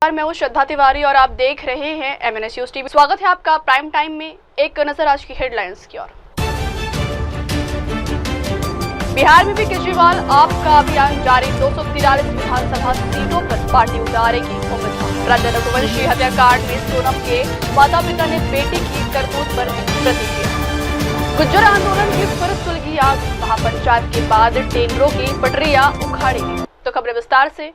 मैं हूं श्रद्धा तिवारी और आप देख रहे हैं MNS न्यूज टीवी। स्वागत है आपका प्राइम टाइम में। एक नजर आज की हेडलाइंस की ओर। बिहार में भी केजरीवाल आपका अभियान जारी। 243 विधानसभा सीटों पर पार्टी उतारेगी उम्मीदवार। राजा रघुवंशी हत्याकांड में सोनम के माता पिता ने बेटी की करतूत पर प्रतिक्रिया। गुज्जर आंदोलन की फिर सुलगी आग। महापंचायत के बाद टेंडरों की पटरियां उखाड़ी। तो खबरें विस्तार से।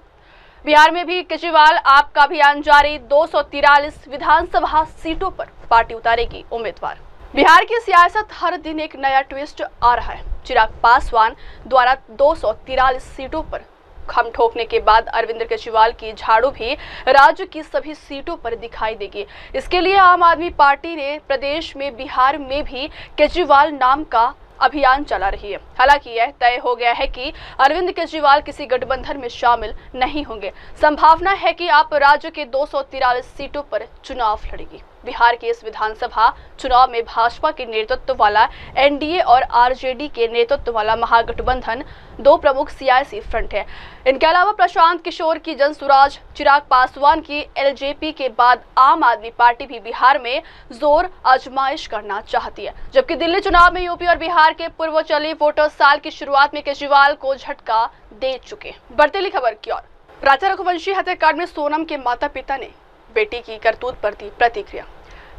बिहार में भी केजरीवाल आपका अभियान जारी। 243 विधानसभा सीटों पर पार्टी उतारेगी उम्मीदवार। बिहार की सियासत हर दिन एक नया ट्विस्ट आ रहा है। चिराग पासवान द्वारा 243 सीटों पर खम ठोकने के बाद अरविंद केजरीवाल की झाड़ू भी राज्य की सभी सीटों पर दिखाई देगी। इसके लिए आम आदमी पार्टी ने प्रदेश में बिहार में भी केजरीवाल नाम का अभियान चला रही है। हालांकि यह तय हो गया है कि अरविंद केजरीवाल किसी गठबंधन में शामिल नहीं होंगे। संभावना है कि आप राज्य के 243 सीटों पर चुनाव लड़ेगी। बिहार के इस विधानसभा चुनाव में भाजपा के नेतृत्व वाला एनडीए और आरजेडी के नेतृत्व वाला महागठबंधन दो प्रमुख सियासी फ्रंट है। इनके अलावा प्रशांत किशोर की जनसुराज, चिराग पासवान की एलजेपी के बाद आम आदमी पार्टी भी बिहार में जोर आजमाइश करना चाहती है। जबकि दिल्ली चुनाव में यूपी और बिहार के पूर्व चली वोटर साल की शुरुआत में केजरीवाल को झटका दे चुके। बढ़ती खबर की ओर। राजा रघुवंशी हत्याकांड में सोनम के माता पिता ने बेटी की करतूत पर दी प्रतिक्रिया।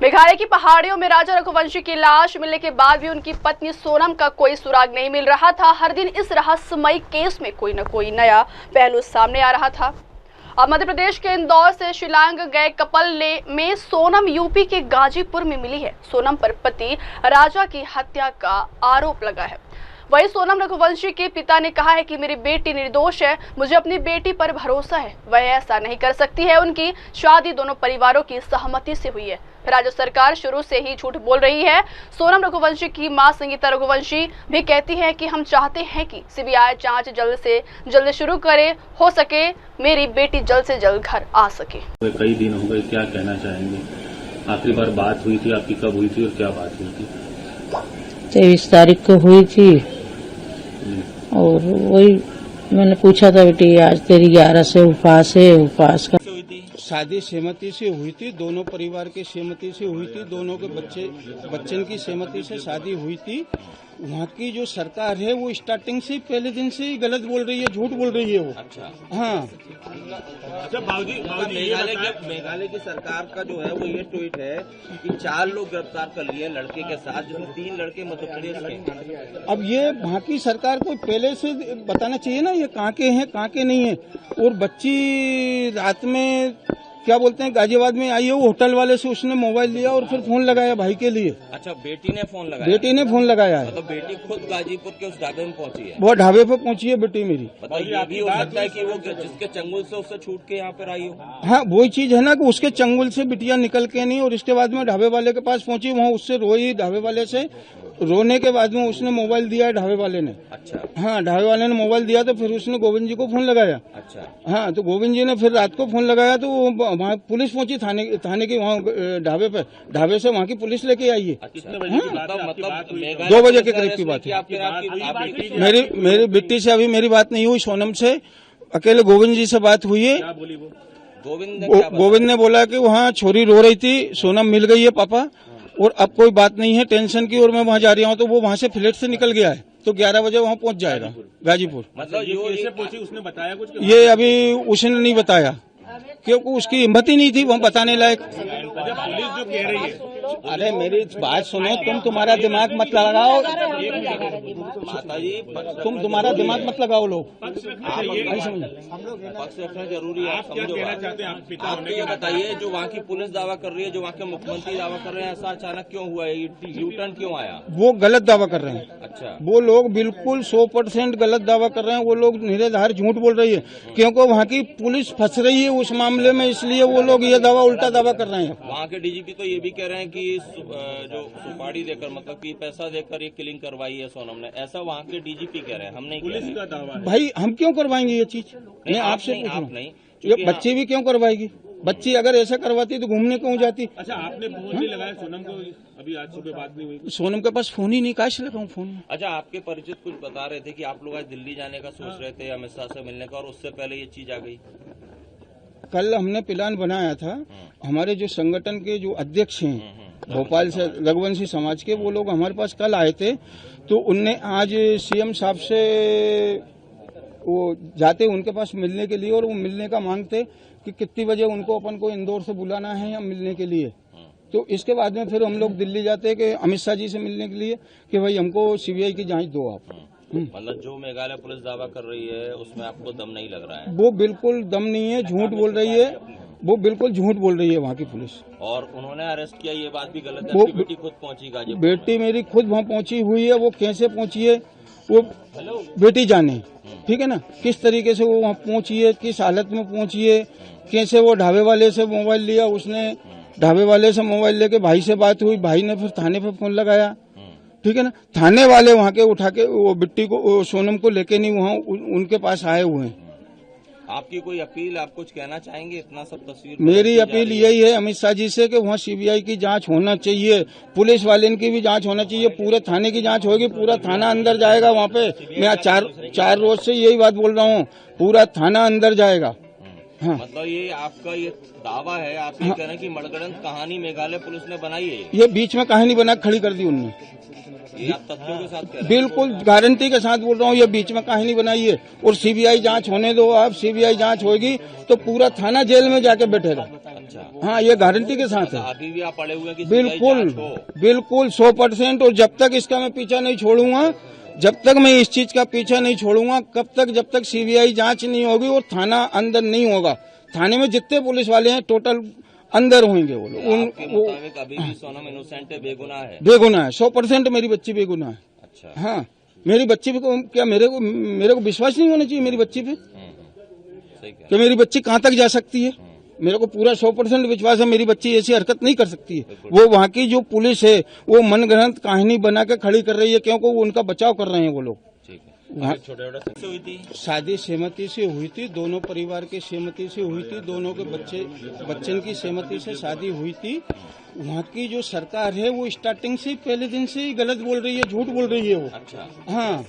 मेघालय की पहाड़ियों में राजा रघुवंशी की लाश मिलने के बाद भी उनकी पत्नी सोनम का कोई सुराग नहीं मिल रहा था। हर दिन इस रहस्यमयी केस में कोई न कोई नया पहलू सामने आ रहा था। अब मध्य प्रदेश के इंदौर से शिलांग गए कपल में सोनम यूपी के गाजीपुर में मिली है। सोनम पर पति राजा की हत्या का आरोप लगा है। वही सोनम रघुवंशी के पिता ने कहा है कि मेरी बेटी निर्दोष है, मुझे अपनी बेटी पर भरोसा है, वह ऐसा नहीं कर सकती है। उनकी शादी दोनों परिवारों की सहमति से हुई है। राज्य सरकार शुरू से ही झूठ बोल रही है। सोनम रघुवंशी की मां संगीता रघुवंशी भी कहती है कि हम चाहते हैं कि सीबीआई जांच जल्द से जल्द शुरू करे, हो सके मेरी बेटी जल्द से जल्द घर आ सके। कई दिन हो गए, क्या कहना चाहेंगे? आखिरी बार बात हुई थी आपकी कब हुई थी और क्या बात हुई थी? 23 तारीख को हुई थी और वही मैंने पूछा था, बेटी आज तेरी 11 से उपवास है, उपवास का शादी सहमति से हुई थी, दोनों परिवार की सहमति से हुई थी, दोनों के बच्चन की सहमति से शादी हुई थी। वहाँ की जो सरकार है वो स्टार्टिंग से पहले दिन से ही गलत बोल रही है, झूठ बोल रही है वो। अच्छा, हाँ। अच्छा मेघालय की सरकार का जो है वो ये ट्वीट है कि 4 लोग गिरफ्तार कर लिए लड़के के साथ, जिसमें 3 लड़के मध्य प्रदेश के। अब ये वहाँ की सरकार को पहले से बताना चाहिए ना, ये कहाँ के हैं कहाँ के नहीं है। और बच्ची रात में क्या बोलते हैं गाजियाबाद में आई है, वो होटल वाले से उसने मोबाइल लिया और फिर फोन लगाया भाई के लिए। अच्छा, बेटी ने फोन लगाया? बेटी ने फोन लगाया है। मतलब बेटी खुद गाजीपुर के उस ढाबे में पहुंची है? वो ढाबे पे पहुंची है बेटी मेरी। मतलब ये भी हो सकता है कि वो जिसके चंगुल से उससे छूट के यहाँ पर आई हो? हाँ, वही चीज है ना कि उसके चंगुल से बिटिया निकल के नहीं, और इसके बाद में ढाबे वाले के पास पहुंची, वहाँ उससे रोई। ढाबे वाले से रोने के बाद में उसने मोबाइल दिया ढाबे वाले ने। अच्छा, हाँ, ढाबे वाले ने मोबाइल दिया तो फिर उसने गोविंद जी को फोन लगाया। अच्छा, हाँ, तो गोविंद जी ने फिर रात को फोन लगाया तो वहाँ पुलिस पहुंची थाने की, वहाँ ढाबे पे, ढाबे से वहाँ की पुलिस लेके आई है। मतलब 2 बजे के करीब की बात है। मेरी बिट्टी से अभी मेरी बात नहीं हुई, सोनम से अकेले गोविंद जी से बात हुई है। गोविंद ने बोला कि वहाँ छोरी रो रही थी, सोनम मिल गई है पापा और अब कोई बात नहीं है टेंशन की, और मैं वहाँ जा रहा हूँ। तो वो वहाँ से फ्लैट से निकल गया है, तो 11 बजे वहाँ पहुँच जाएगा गाजीपुर। मतलब ये कैसे पहुंची, उसने बताया कुछ? ये अभी उसने नहीं बताया क्योंकि उसकी हिम्मत ही नहीं थी वहाँ बताने लायक। पुलिस जो कह रही है, अरे मेरी बात सुनो, तुम्हारा दिमाग मत लगाओ माताजी, तुम्हारा दिमाग मत लगाओ लोग। पक्ष रखना जरूरी है। आप क्या कहना चाहते हैं? आप ये बताइए, जो वहाँ की पुलिस दावा कर रही है, जो वहाँ के मुख्यमंत्री दावा कर रहे हैं, ऐसा अचानक क्यों हुआ है? यू टर्न क्यों आया? वो गलत दावा कर रहे हैं। अच्छा, वो लोग बिल्कुल 100% गलत दावा कर रहे हैं। वो लोग निराधार झूठ बोल रही है, क्योंकि वहाँ की पुलिस फंस रही है उस मामले में, इसलिए वो लोग ये दावा उल्टा दावा कर रहे हैं। वहाँ के डीजीपी तो ये भी कह रहे हैं कि जो सुपारी देकर, मतलब कि पैसा देकर ये किलिंग करवाई है सोनम ने, ऐसा वहाँ के डीजीपी कह रहे हैं। हम नहीं, पुलिस का दावा है। भाई हम क्यों करवाएंगे ये चीज? मैं आपसे पूछ रहा हूँ, ये बच्ची भी क्यों करवाएगी? बच्ची अगर ऐसा करवाती तो घूमने क्यों जाती? अच्छा, आपने फोन नहीं लगाया सोनम को? अभी आज सुबह बात नहीं हुई? सोनम के पास फोन ही नहीं, काश लगाऊं फोन में। अच्छा, आपके परिचित कुछ बता रहे थे कि आप लोग आज दिल्ली जाने का सोच रहे थे अमित शाह से मिलने का, और उससे पहले ये चीज आ गई। कल हमने प्लान बनाया था, हमारे जो संगठन के जो अध्यक्ष हैं भोपाल से रघुवंशी समाज के, वो लोग हमारे पास कल आए थे। तो उनने आज सीएम साहब से वो जाते उनके पास मिलने के लिए, और वो मिलने का मांगते कि कितनी बजे उनको अपन को इंदौर से बुलाना है या मिलने के लिए। तो इसके बाद में फिर हम लोग दिल्ली जाते कि अमित शाह जी से मिलने के लिए कि भाई हमको सीबीआई की जांच दो आप। मतलब जो मेघालय पुलिस दावा कर रही है उसमें आपको दम नहीं लग रहा है? वो बिल्कुल दम नहीं है, झूठ बोल रही है, वो बिल्कुल झूठ बोल रही है वहाँ की पुलिस। और उन्होंने अरेस्ट किया, ये बात भी गलत है। आपकी बेटी खुद पहुंची गाजीपुर? बेटी मेरी खुद वहाँ पहुंची हुई है, वो कैसे पहुंची है वो बेटी जाने, ठीक है ना, किस तरीके से वो वहाँ पहुंची है, किस हालत में पहुंची है, कैसे वो ढाबे वाले से मोबाइल लिया, उसने ढाबे वाले से मोबाइल लेके भाई से बात हुई, भाई ने फिर थाने पे फोन लगाया, ठीक है ना, थाने वाले वहाँ के उठा के वो बिट्टी को सोनम को लेके नहीं वहाँ उनके पास आए हुए हैं। आपकी कोई अपील, आप कुछ कहना चाहेंगे? इतना सब तस्वीर मेरी अपील यही है अमित शाह जी से कि वहाँ सीबीआई की जांच होना चाहिए, पुलिस वाले की भी जांच होना चाहिए, पूरे थाने की जांच होगी, पूरा थाना अंदर जाएगा वहाँ पे। मैं चार रोज से यही बात बोल रहा हूँ, पूरा थाना अंदर जाएगा। हाँ। मतलब ये आपका ये दावा है, आप ये कह रहे हैं कि मणगढ़ंत कहानी मेघालय पुलिस ने बनाई है? ये बीच में कहानी बना खड़ी कर दी उनने, ये आप तथ्यों के साथ कह रहे हैं? बिल्कुल गारंटी के साथ बोल रहा हूँ, ये बीच में कहानी बनाई है। और सीबीआई जांच होने दो आप, सीबीआई जांच होगी तो पूरा थाना जेल में जाके बैठेगा। अच्छा, हाँ, ये गारंटी के साथ है। अभी भी आप पड़े हुए हैं कि बिल्कुल 100%। और जब तक इसका मैं पीछा नहीं छोड़ूंगा, जब तक मैं इस चीज का पीछा नहीं छोड़ूंगा, जब तक सीबीआई जांच नहीं होगी और थाना अंदर नहीं होगा, थाने में जितने पुलिस वाले हैं टोटल अंदर होंगे वो लोग। मुताबिक अभी भी सोनम इनोसेंट है, बेगुनाह है? बेगुनाह है, 100% मेरी बच्ची बेगुनाह है। अच्छा, हाँ, मेरी बच्ची पे क्या मेरे को विश्वास नहीं होना चाहिए मेरी बच्ची पे सही कह कि मेरी बच्ची कहाँ तक जा सकती है? मेरे को पूरा 100% विश्वास है मेरी बच्ची ऐसी हरकत नहीं कर सकती है। वो वहाँ की जो पुलिस है वो मनगढ़ंत कहानी बना के खड़ी कर रही है, क्योंकि वो उनका बचाव कर रहे हैं वो लोग। ठीक है। वहाँ छोटे हुई थी शादी सहमति से हुई थी, दोनों परिवार की सहमति से हुई थी, दोनों के बच्चन की सहमति से शादी हुई थी। वहाँ की जो सरकार है वो स्टार्टिंग से पहले दिन से ही गलत बोल रही है, झूठ बोल रही है वो। अच्छा, हाँ,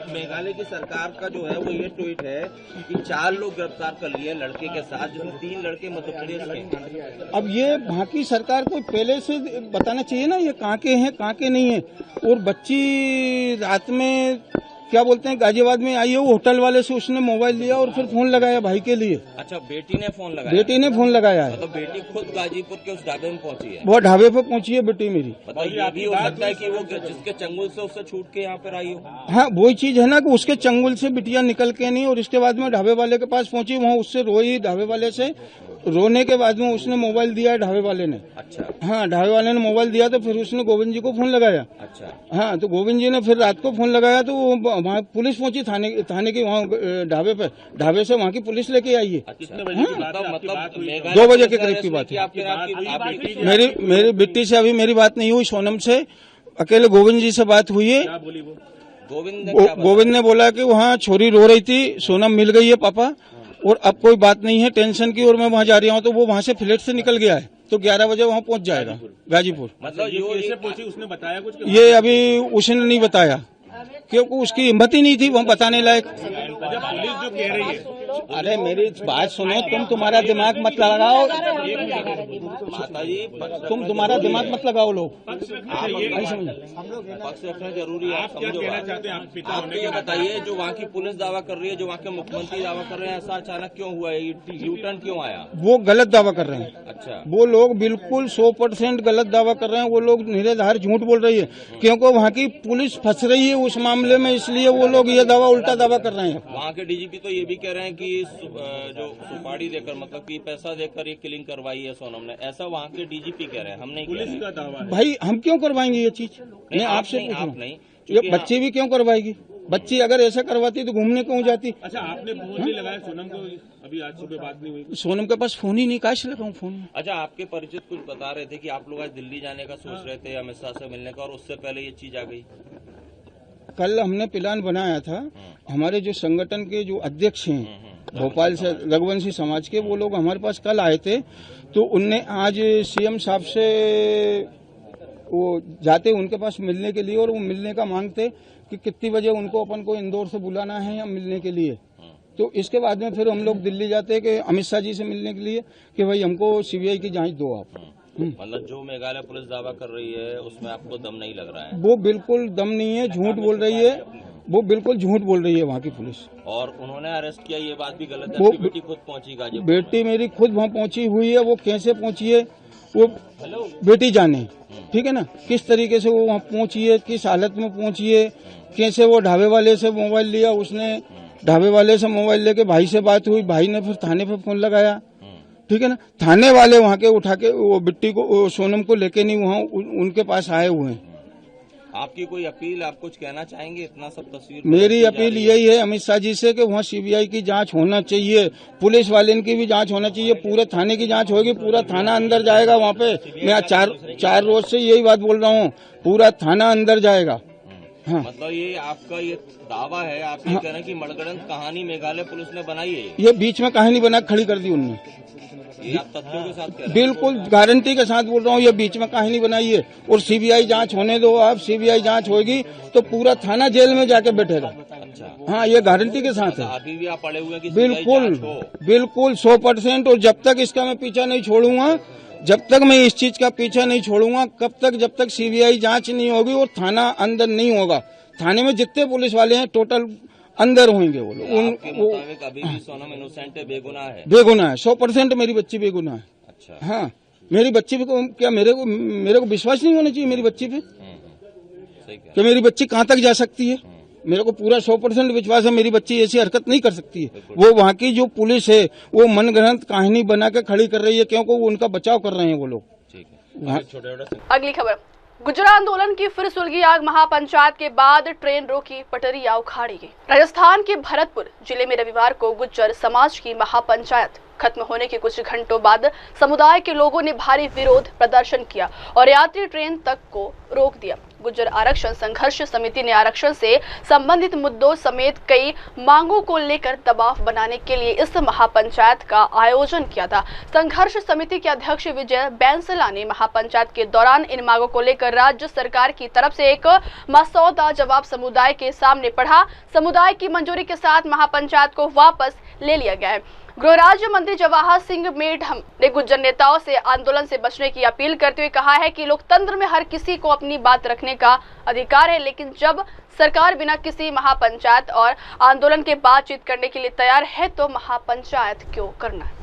मेघालय की सरकार का जो है वो ये ट्वीट है कि 4 लोग गिरफ्तार कर लिए लड़के के साथ, जिसमें 3 लड़के मध्य प्रदेश के। अब ये वहाँ की सरकार को पहले से बताना चाहिए ना ये कहाँ के हैं कहाँ के नहीं है। और बच्ची रात में क्या बोलते हैं गाजियाबाद में आई है, वो होटल वाले से उसने मोबाइल लिया और फिर फोन लगाया भाई के लिए। अच्छा, बेटी ने फोन लगाया? बेटी ने फोन लगाया है। मतलब बेटी खुद गाजीपुर के उस ढाबे में पहुंची है? वो ढाबे पे पहुंची है बेटी मेरी। मतलब ये भी हो सकता है कि वो जिसके चंगुल से उससे छूट के यहाँ पर आई हो? हाँ, वही चीज है ना कि उसके चंगुल से बिटिया निकल के नहीं, और इसके बाद में ढाबे वाले के पास पहुंची, वहाँ उससे रोई ढाबे वाले से। रोने के बाद में उसने मोबाइल दिया है ढाबे वाले ने। अच्छा, हाँ, ढाबे वाले ने मोबाइल दिया तो फिर उसने गोविंद जी को फोन लगाया। अच्छा, हाँ, तो गोविंद जी ने फिर रात को फोन लगाया तो वहाँ पुलिस पहुंची थाने की वहाँ ढाबे पे, ढाबे से वहाँ की पुलिस लेके आई है। मतलब 2 बजे के करीब की बात है। मेरी बिट्टी से अभी मेरी बात नहीं हुई, सोनम से अकेले गोविंद जी से बात हुई है। गोविंद ने बोला कि वहाँ छोरी रो रही थी, सोनम मिल गई है पापा, और अब कोई बात नहीं है टेंशन की, और मैं वहाँ जा रही हूँ। तो वो वहाँ से फ्लैट से निकल गया है, तो 11 बजे वहाँ पहुँच जाएगा गाजीपुर। मतलब ये कैसे पहुंची उसने बताया कुछ? ये अभी उसने नहीं बताया, क्योंकि उसकी हिम्मत ही नहीं थी वहाँ बताने लायक। पुलिस जो कह रही है, अरे मेरी बात सुनो, तुम्हारा दिमाग मत लगाओ, माताजी तुम्हारा दिमाग मत लगाओ लोग। पक्ष रखना जरूरी है। आप ये बताइए, जो वहाँ की पुलिस दावा कर रही है, जो वहाँ के मुख्यमंत्री दावा कर रहे हैं, ऐसा अचानक क्यों हुआ है? यू टर्न क्यों आया? वो गलत दावा कर रहे हैं। अच्छा, वो लोग बिल्कुल 100% गलत दावा कर रहे हैं। वो लोग निराधार झूठ बोल रही है, क्योंकि वहाँ की पुलिस फंस रही है उस मामले में, इसलिए वो लोग ये दावा उल्टा दावा कर रहे हैं। वहाँ के डीजीपी तो ये भी कह रहे हैं कि जो सुपारी देकर, मतलब कि पैसा देकर ये किलिंग करवाई है सोनम ने, ऐसा वहाँ के डीजीपी कह रहे हैं। हम नहीं कह रहे का दावा है। भाई हम क्यों करवाएंगे ये चीज? मैं आपसे पूछ रहा हूँ, नहीं, ये बच्ची भी क्यों करवाएगी? बच्ची अगर ऐसा करवाती तो घूमने क्यों जाती? अच्छा, आपने फोन नहीं लगाया सोनम को? अभी आज सुबह बात नहीं हुई? सोनम के पास फोन ही नहीं, काश लगाऊं फोन। अच्छा, आपके परिचित कुछ बता रहे थे कि आप लोग आज दिल्ली जाने का सोच रहे थे अमित शाह से मिलने का, और उससे पहले ये चीज आ गई। कल हमने प्लान बनाया था, हमारे जो संगठन के जो अध्यक्ष हैं भोपाल से रघुवंशी समाज के, वो लोग हमारे पास कल आए थे। तो उनने आज सीएम साहब से वो जाते उनके पास मिलने के लिए, और वो मिलने का मांगते कि कितनी बजे उनको अपन को इंदौर से बुलाना है या मिलने के लिए, तो इसके बाद में फिर हम लोग दिल्ली जाते हैं कि अमित शाह जी से मिलने के लिए कि भाई हमको सीबीआई की जांच दो आप। मतलब जो मेघालय पुलिस दावा कर रही है उसमें आपको दम नहीं लग रहा है? वो बिल्कुल दम नहीं है, झूठ बोल रही है, वो बिल्कुल झूठ बोल रही है वहाँ की पुलिस। और उन्होंने अरेस्ट किया, ये बात भी गलत है। वो आपकी बेटी खुद पहुंची गाजीपुर? बेटी मेरी खुद वहाँ पहुंची हुई है, वो कैसे पहुंची है वो बेटी जाने, ठीक है ना, किस तरीके से वो वहाँ पहुंची है, किस हालत में पहुंची है, कैसे वो ढाबे वाले से मोबाइल लिया, उसने ढाबे वाले से मोबाइल लेके भाई से बात हुई, भाई ने फिर थाने पे फोन लगाया, ठीक है ना, थाने वाले वहाँ के उठा के वो बिट्टी को सोनम को लेके नहीं वहाँ उनके पास आए हुए हैं। आपकी कोई अपील, आप कुछ कहना चाहेंगे? इतना सब तस्वीर मेरी अपील यही है अमित शाह जी से कि वहाँ सीबीआई की जांच होना चाहिए, पुलिस वाले की भी जांच होना चाहिए, पूरे थाने की जांच होगी, पूरा थाना अंदर जाएगा वहाँ पे। मैं चार रोज से यही बात बोल रहा हूँ, पूरा थाना अंदर जाएगा। हाँ। मतलब ये आपका ये दावा है, आप ये कह रहे हैं कि मनगढ़ंत कहानी मेघालय पुलिस ने बनाई है? ये बीच में कहानी बना खड़ी कर दी उनने। ये आप तथ्यों के साथ कह रहे हैं? बिल्कुल गारंटी के साथ बोल रहा हूँ, ये बीच में कहानी बनाई है। और सीबीआई जांच होने दो आप, सीबीआई जांच होगी तो पूरा थाना जेल में जाके बैठेगा। अच्छा, हाँ, ये गारंटी के साथ है। अभी भी आप पड़े हुए हैं कि बिल्कुल 100%। और जब तक इसका मैं पीछा नहीं छोड़ूंगा, जब तक मैं इस चीज का पीछा नहीं छोड़ूंगा, जब तक सीबीआई जांच नहीं होगी और थाना अंदर नहीं होगा, थाने में जितने पुलिस वाले हैं टोटल अंदर होंगे वो लोग। आपके मुताबिक अभी भी सोनम इनोसेंट है, बेगुनाह है? बेगुनाह है, 100% मेरी बच्ची बेगुनाह है। अच्छा, हाँ, मेरी बच्ची पे क्या मेरे को विश्वास नहीं होना चाहिए मेरी बच्ची पे सही कह कि मेरी बच्ची कहाँ तक जा सकती है? मेरे को पूरा 100% विश्वास है मेरी बच्ची ऐसी हरकत नहीं कर सकती है। वो वहाँ की जो पुलिस है वो मनगढ़ंत कहानी बना के खड़ी कर रही है, क्योंकि वो उनका बचाव कर रहे हैं वो लोग। ठीक है, छोटे अगली खबर, गुर्जर आंदोलन की फिर सुलगी आग। महापंचायत के बाद ट्रेन रोकी, पटरियां उखाड़ी गई। राजस्थान के भरतपुर जिले में रविवार को गुर्जर समाज की महापंचायत खत्म होने के कुछ घंटों बाद समुदाय के लोगों ने भारी विरोध प्रदर्शन किया और यात्री ट्रेन तक को रोक दिया। गुर्जर आरक्षण संघर्ष समिति ने आरक्षण से संबंधित मुद्दों समेत कई मांगों को लेकर दबाव बनाने के लिए इस महापंचायत का आयोजन किया था। संघर्ष समिति के अध्यक्ष विजय बैंसला ने महापंचायत के दौरान इन मांगों को लेकर राज्य सरकार की तरफ से एक मसौदा जवाब समुदाय के सामने पढ़ा। समुदाय की मंजूरी के साथ महापंचायत को वापस ले लिया गया है। गृह राज्य मंत्री जवाहर सिंह मेढम ने गुर्जर नेताओं से आंदोलन से बचने की अपील करते हुए कहा है कि लोकतंत्र में हर किसी को अपनी बात रखने का अधिकार है, लेकिन जब सरकार बिना किसी महापंचायत और आंदोलन के बातचीत करने के लिए तैयार है तो महापंचायत क्यों करना है?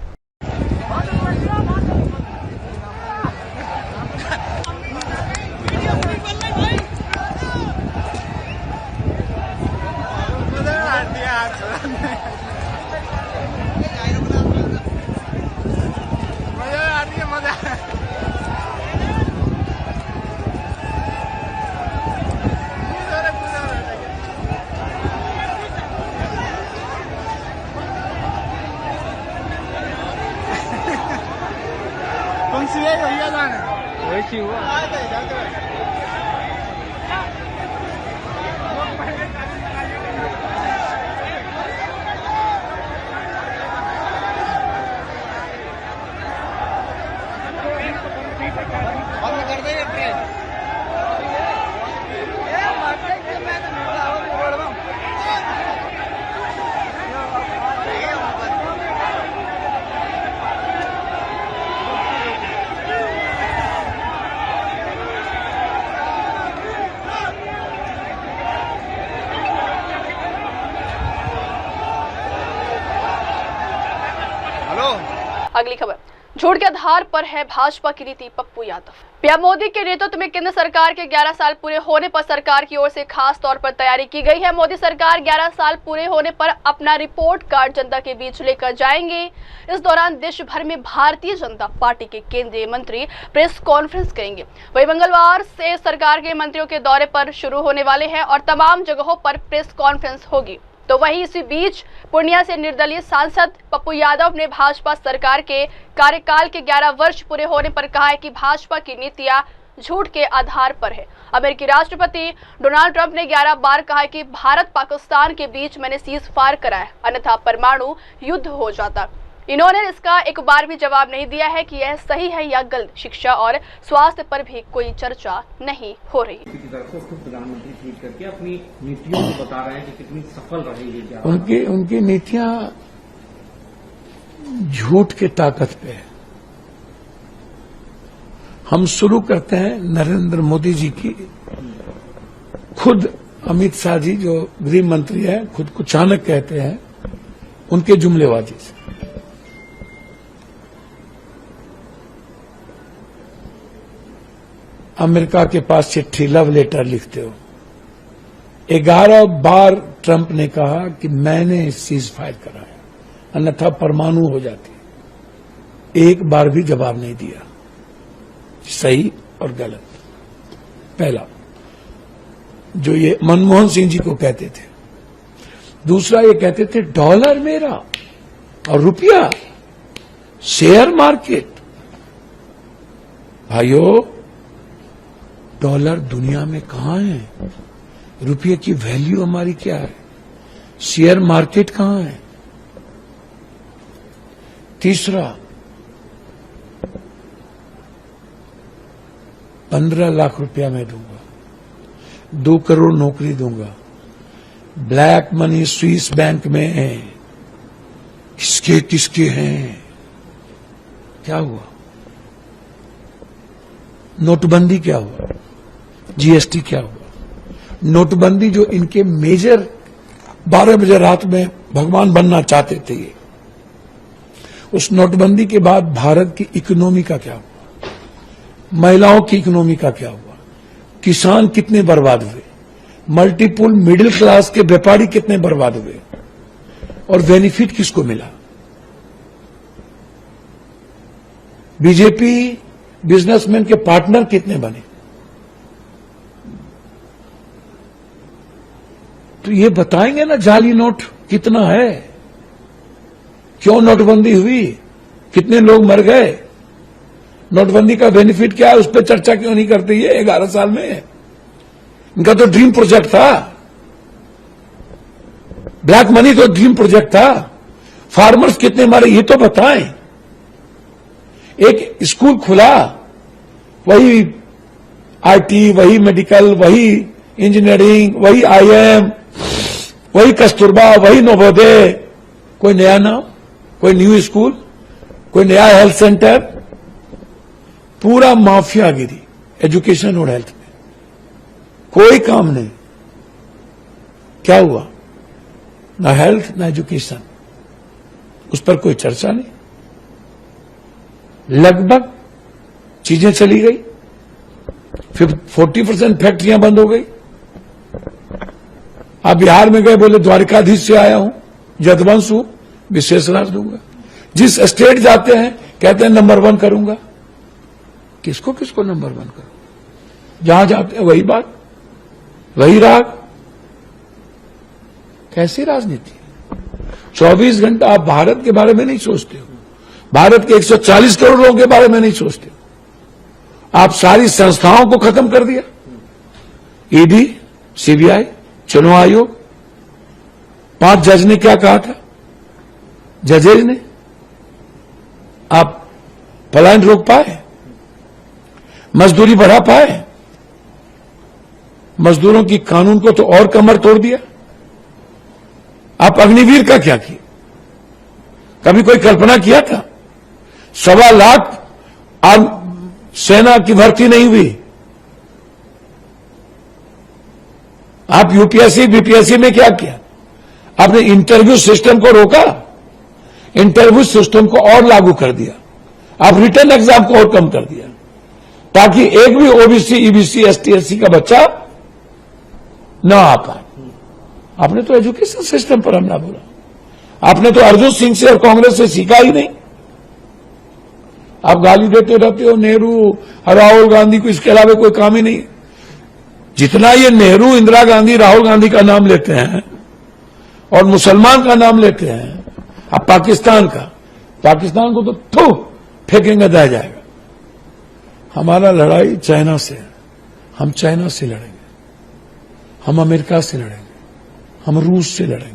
अगली खबर, झूठ के आधार पर है भाजपा की नीति। पप्पू यादव। पीएम मोदी के नेतृत्व में केंद्र सरकार के 11 साल पूरे होने पर सरकार की ओर से खास तौर पर तैयारी की गई है। मोदी सरकार 11 साल पूरे होने पर अपना रिपोर्ट कार्ड जनता के बीच लेकर जाएंगे। इस दौरान देश भर में भारतीय जनता पार्टी के केंद्रीय मंत्री प्रेस कॉन्फ्रेंस करेंगे। वही मंगलवार से सरकार के मंत्रियों के दौरे पर शुरू होने वाले हैं और तमाम जगहों पर प्रेस कॉन्फ्रेंस होगी। तो वहीं इसी बीच पूर्णिया से निर्दलीय सांसद पप्पू यादव ने भाजपा सरकार के कार्यकाल के 11 वर्ष पूरे होने पर कहा है कि भाजपा की नीतियां झूठ के आधार पर है। अमेरिकी राष्ट्रपति डोनाल्ड ट्रंप ने 11 बार कहा है कि भारत पाकिस्तान के बीच मैंने सीज फायर करा है, अन्यथा परमाणु युद्ध हो जाता। इन्होंने इसका एक बार भी जवाब नहीं दिया है कि यह सही है या गलत। शिक्षा और स्वास्थ्य पर भी कोई चर्चा नहीं हो रही। की तरफ से खुद प्रधानमंत्री ट्वीट करके अपनी नीतियों को बता रहे हैं कि कितनी सफल रहेगी। उनकी नीतियां झूठ की ताकत पे है। हम शुरू करते हैं नरेंद्र मोदी जी की। खुद अमित शाह जी जो गृह मंत्री है खुद को चाणक्य कहते हैं, उनके जुमलेबाजी से। अमेरिका के पास चिट्ठी लव लेटर लिखते हो। 11 बार ट्रंप ने कहा कि मैंने सीज फायर कराया, अन्यथा परमाणु हो जाती। एक बार भी जवाब नहीं दिया, सही और गलत। पहला जो ये मनमोहन सिंह जी को कहते थे। दूसरा ये कहते थे डॉलर मेरा और रुपया, शेयर मार्केट। भाइयों, डॉलर दुनिया में कहां है? रुपये की वैल्यू हमारी क्या है? शेयर मार्केट कहां है? तीसरा, 15 लाख रुपया मैं दूंगा, 2 करोड़ नौकरी दूंगा। ब्लैक मनी स्विस बैंक में है, किसके किसके हैं? क्या हुआ? नोटबंदी क्या हुआ? जीएसटी क्या हुआ? नोटबंदी जो इनके मेजर 12 बजे रात में भगवान बनना चाहते थे, ये उस नोटबंदी के बाद भारत की इकोनॉमी का क्या हुआ? महिलाओं की इकोनॉमी का क्या हुआ? किसान कितने बर्बाद हुए? मल्टीपल मिडिल क्लास के व्यापारी कितने बर्बाद हुए? और बेनिफिट किसको मिला? बीजेपी बिजनेसमैन के पार्टनर कितने बने? तो ये बताएंगे ना जाली नोट कितना है, क्यों नोटबंदी हुई, कितने लोग मर गए, नोटबंदी का बेनिफिट क्या है, उस पर चर्चा क्यों नहीं करते? ये 11 साल में इनका तो ड्रीम प्रोजेक्ट था। ब्लैक मनी तो ड्रीम प्रोजेक्ट था। फार्मर्स कितने मरे ये तो बताएं। एक स्कूल खुला, वही आईटी, वही मेडिकल, वही इंजीनियरिंग, वही आईएम, वही कस्तूरबा, वही नवोदय। कोई नया नाम, कोई न्यू स्कूल, कोई नया हेल्थ सेंटर। पूरा माफियागिरी एजुकेशन और हेल्थ में, कोई काम नहीं। क्या हुआ? ना हेल्थ ना एजुकेशन, उस पर कोई चर्चा नहीं। लगभग चीजें चली गई, फिर 40% फैक्ट्रियां बंद हो गई। आप बिहार में गए, बोले द्वारकाधीश से आया हूं, जदवंश हूं, विशेष लाभ दूंगा। जिस स्टेट जाते हैं कहते हैं नंबर 1 करूंगा। किसको किसको नंबर 1 करूं? जहां जाते हैं वही बात, वही राग। कैसी राजनीति? 24 घंटा आप भारत के बारे में नहीं सोचते हो, भारत के 140 करोड़ लोगों के बारे में नहीं सोचते हो। आप सारी संस्थाओं को खत्म कर दिया। ईडी, सीबीआई, चुनाव आयोग। 5 जज ने क्या कहा था? जजेज ने आप पलायन रोक पाए? मजदूरी बढ़ा पाए? मजदूरों की कानून को तो और कमर तोड़ दिया। आप अग्निवीर का क्या किया? कभी कोई कल्पना किया था? 1.25 लाख सेना की भर्ती नहीं हुई। आप यूपीएससी बीपीएससी में क्या किया? आपने इंटरव्यू सिस्टम को रोका, इंटरव्यू सिस्टम को और लागू कर दिया। आप रिटर्न एग्जाम को और कम कर दिया, ताकि एक भी ओबीसी, ईबीसी, एसटी, एससी का बच्चा न आ पाए। आपने तो एजुकेशन सिस्टम पर हमला बोला। आपने तो अर्जुन सिंह से और कांग्रेस से सीखा ही नहीं। आप गाली देते रहते हो नेहरू, राहुल गांधी को, इसके अलावा कोई काम ही नहीं। जितना ये नेहरू, इंदिरा गांधी, राहुल गांधी का नाम लेते हैं और मुसलमान का नाम लेते हैं, अब पाकिस्तान को तो थू फेंकेंगे रह जाएगा। हमारा लड़ाई चाइना से है। हम चाइना से लड़ेंगे, हम अमेरिका से लड़ेंगे, हम रूस से लड़ेंगे।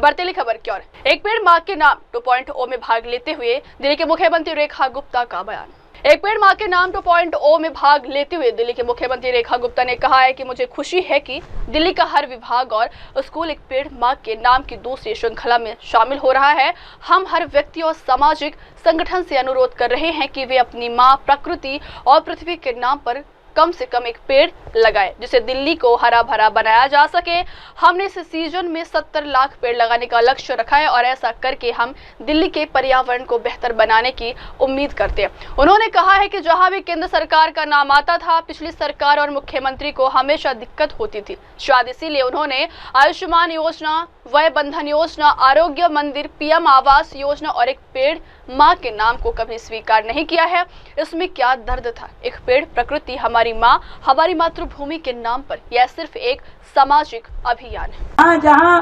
बढ़ती खबर की ओर। एक पेड़ मां के नाम 2.0 में भाग लेते हुए दिल्ली के मुख्यमंत्री रेखा गुप्ता का बयान। एक पेड़ मां के नाम 2.0 में भाग लेते हुए दिल्ली के मुख्यमंत्री रेखा गुप्ता ने कहा है कि मुझे खुशी है कि दिल्ली का हर विभाग और स्कूल एक पेड़ मां के नाम की दूसरी श्रृंखला में शामिल हो रहा है। हम हर व्यक्ति और सामाजिक संगठन से अनुरोध कर रहे हैं कि वे अपनी मां प्रकृति और पृथ्वी के नाम पर कम से कम एक पेड़ लगाए, जिससे दिल्ली को हरा भरा बनाया जा सके। हमने इस सीजन में 70 लाख पेड़ लगाने का लक्ष्य रखा है और ऐसा करके हम दिल्ली के पर्यावरण को बेहतर बनाने की उम्मीद करते हैं। उन्होंने कहा है कि जहां भी केंद्र सरकार का नाम आता था, पिछली सरकार और मुख्यमंत्री को हमेशा दिक्कत होती थी। शायद इसीलिए उन्होंने आयुष्मान योजना, वय बंधन योजना, आरोग्य मंदिर, पीएम आवास योजना और एक पेड़ मां के नाम को कभी स्वीकार नहीं किया है। इसमें क्या दर्द था? एक पेड़ प्रकृति, हमारी मां, हमारी मातृभूमि के नाम पर यह सिर्फ एक सामाजिक अभियान है। जहां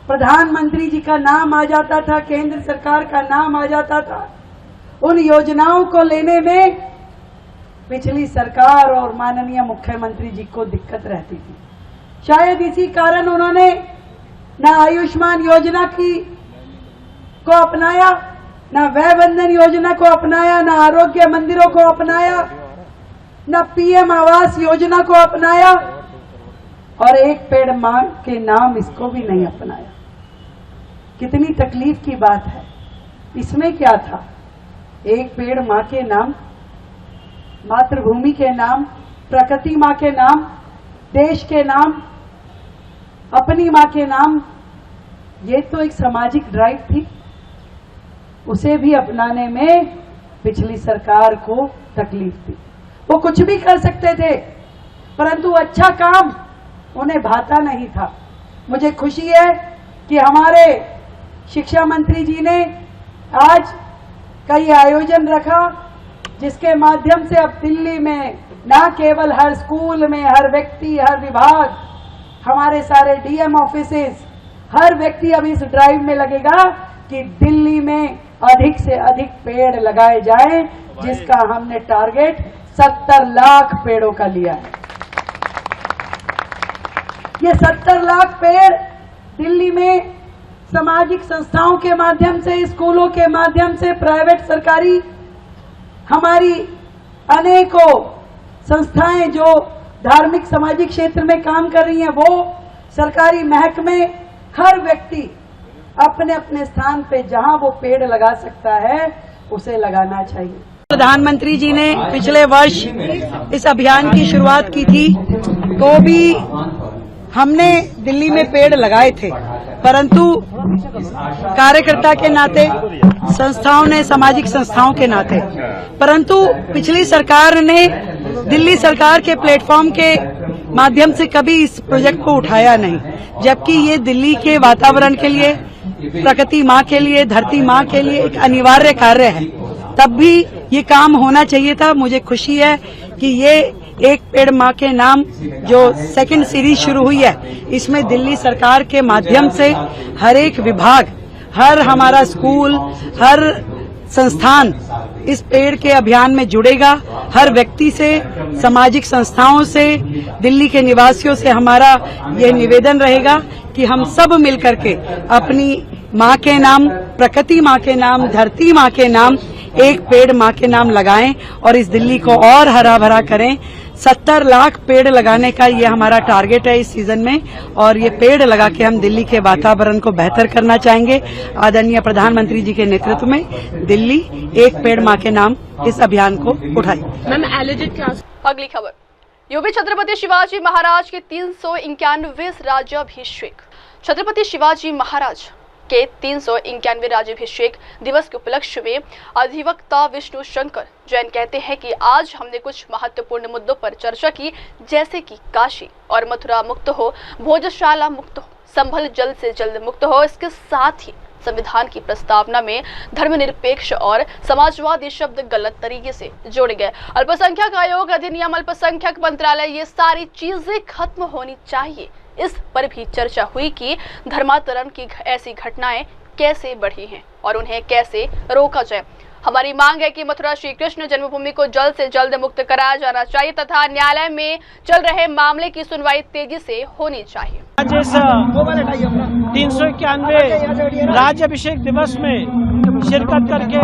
प्रधानमंत्री जी का नाम आ जाता था, केंद्र सरकार का नाम आ जाता था, उन योजनाओं को लेने में पिछली सरकार और माननीय मुख्यमंत्री जी को दिक्कत रहती थी। शायद इसी कारण उन्होंने न आयुष्मान योजना को अपनाया, न वय बंधन योजना को अपनाया, न आरोग्य मंदिरों को अपनाया, न पीएम आवास योजना को अपनाया और एक पेड़ मां के नाम इसको भी नहीं अपनाया। कितनी तकलीफ की बात है। इसमें क्या था? एक पेड़ मां के नाम, मातृभूमि के नाम, प्रकृति मां के नाम, देश के नाम, अपनी मां के नाम, ये तो एक सामाजिक ड्राइव थी। उसे भी अपनाने में पिछली सरकार को तकलीफ थी। वो कुछ भी कर सकते थे, परंतु अच्छा काम उन्हें भाता नहीं था। मुझे खुशी है कि हमारे शिक्षा मंत्री जी ने आज कई आयोजन रखा, जिसके माध्यम से अब दिल्ली में न केवल हर स्कूल में, हर व्यक्ति, हर विभाग, हमारे सारे डीएम ऑफिसेस, हर व्यक्ति अब इस ड्राइव में लगेगा कि दिल्ली में अधिक से अधिक पेड़ लगाए जाएं, जिसका हमने टारगेट 70 लाख पेड़ों का लिया है। ये 70 लाख पेड़ दिल्ली में सामाजिक संस्थाओं के माध्यम से, स्कूलों के माध्यम से, प्राइवेट सरकारी हमारी अनेकों संस्थाएं जो धार्मिक सामाजिक क्षेत्र में काम कर रही हैं, वो सरकारी महकमे, हर व्यक्ति अपने अपने स्थान पे जहां वो पेड़ लगा सकता है उसे लगाना चाहिए। प्रधानमंत्री जी ने पिछले वर्ष इस अभियान की शुरुआत की थी, तो भी हमने दिल्ली में पेड़ लगाए थे, परंतु कार्यकर्ता के नाते, संस्थाओं ने, सामाजिक संस्थाओं के नाते, परंतु पिछली सरकार ने दिल्ली सरकार के प्लेटफॉर्म के माध्यम से कभी इस प्रोजेक्ट को उठाया नहीं, जबकि ये दिल्ली के वातावरण के लिए, प्रकृति माँ के लिए, धरती माँ के लिए एक अनिवार्य कार्य है। तब भी ये काम होना चाहिए था। मुझे खुशी है कि ये एक पेड़ माँ के नाम जो सेकंड सीरीज शुरू हुई है, इसमें दिल्ली सरकार के माध्यम से हर एक विभाग, हर हमारा स्कूल, हर संस्थान इस पेड़ के अभियान में जुड़ेगा। हर व्यक्ति से, सामाजिक संस्थाओं से, दिल्ली के निवासियों से हमारा यह निवेदन रहेगा कि हम सब मिलकर के अपनी माँ के नाम, प्रकृति माँ के नाम, धरती माँ के नाम एक पेड़ माँ के नाम लगाएं और इस दिल्ली को और हरा भरा करें। 70 लाख पेड़ लगाने का ये हमारा टारगेट है इस सीजन में, और ये पेड़ लगा के हम दिल्ली के वातावरण को बेहतर करना चाहेंगे। आदरणीय प्रधानमंत्री जी के नेतृत्व में दिल्ली एक पेड़ माँ के नाम इस अभियान को उठाई। अगली खबर, यूपी छत्रपति शिवाजी महाराज के 391वें राज्याभिषेक। छत्रपति शिवाजी महाराज के 391वें राज्याभिषेक दिवस के उपलक्ष्य में अधिवक्ता विष्णु शंकर जैन कहते हैं कि आज हमने कुछ महत्वपूर्ण मुद्दों पर चर्चा की, जैसे कि काशी और मथुरा मुक्त हो, भोजशाला मुक्त हो, संभल जल्द से जल्द मुक्त हो। इसके साथ ही संविधान की प्रस्तावना में धर्मनिरपेक्ष और समाजवादी शब्द गलत तरीके से जोड़े गए। अल्पसंख्यक आयोग, अधिनियम, अल्पसंख्यक मंत्रालय, ये सारी चीजें खत्म होनी चाहिए। इस पर भी चर्चा हुई कि धर्मांतरण की ऐसी घटनाएं कैसे बढ़ी हैं और उन्हें कैसे रोका जाए। हमारी मांग है कि मथुरा श्री कृष्ण जन्मभूमि को जल्द से जल्द मुक्त कराया जाना चाहिए तथा न्यायालय में चल रहे मामले की सुनवाई तेजी से होनी चाहिए। आज इस 391 राज्य अभिषेक दिवस में शिरकत करके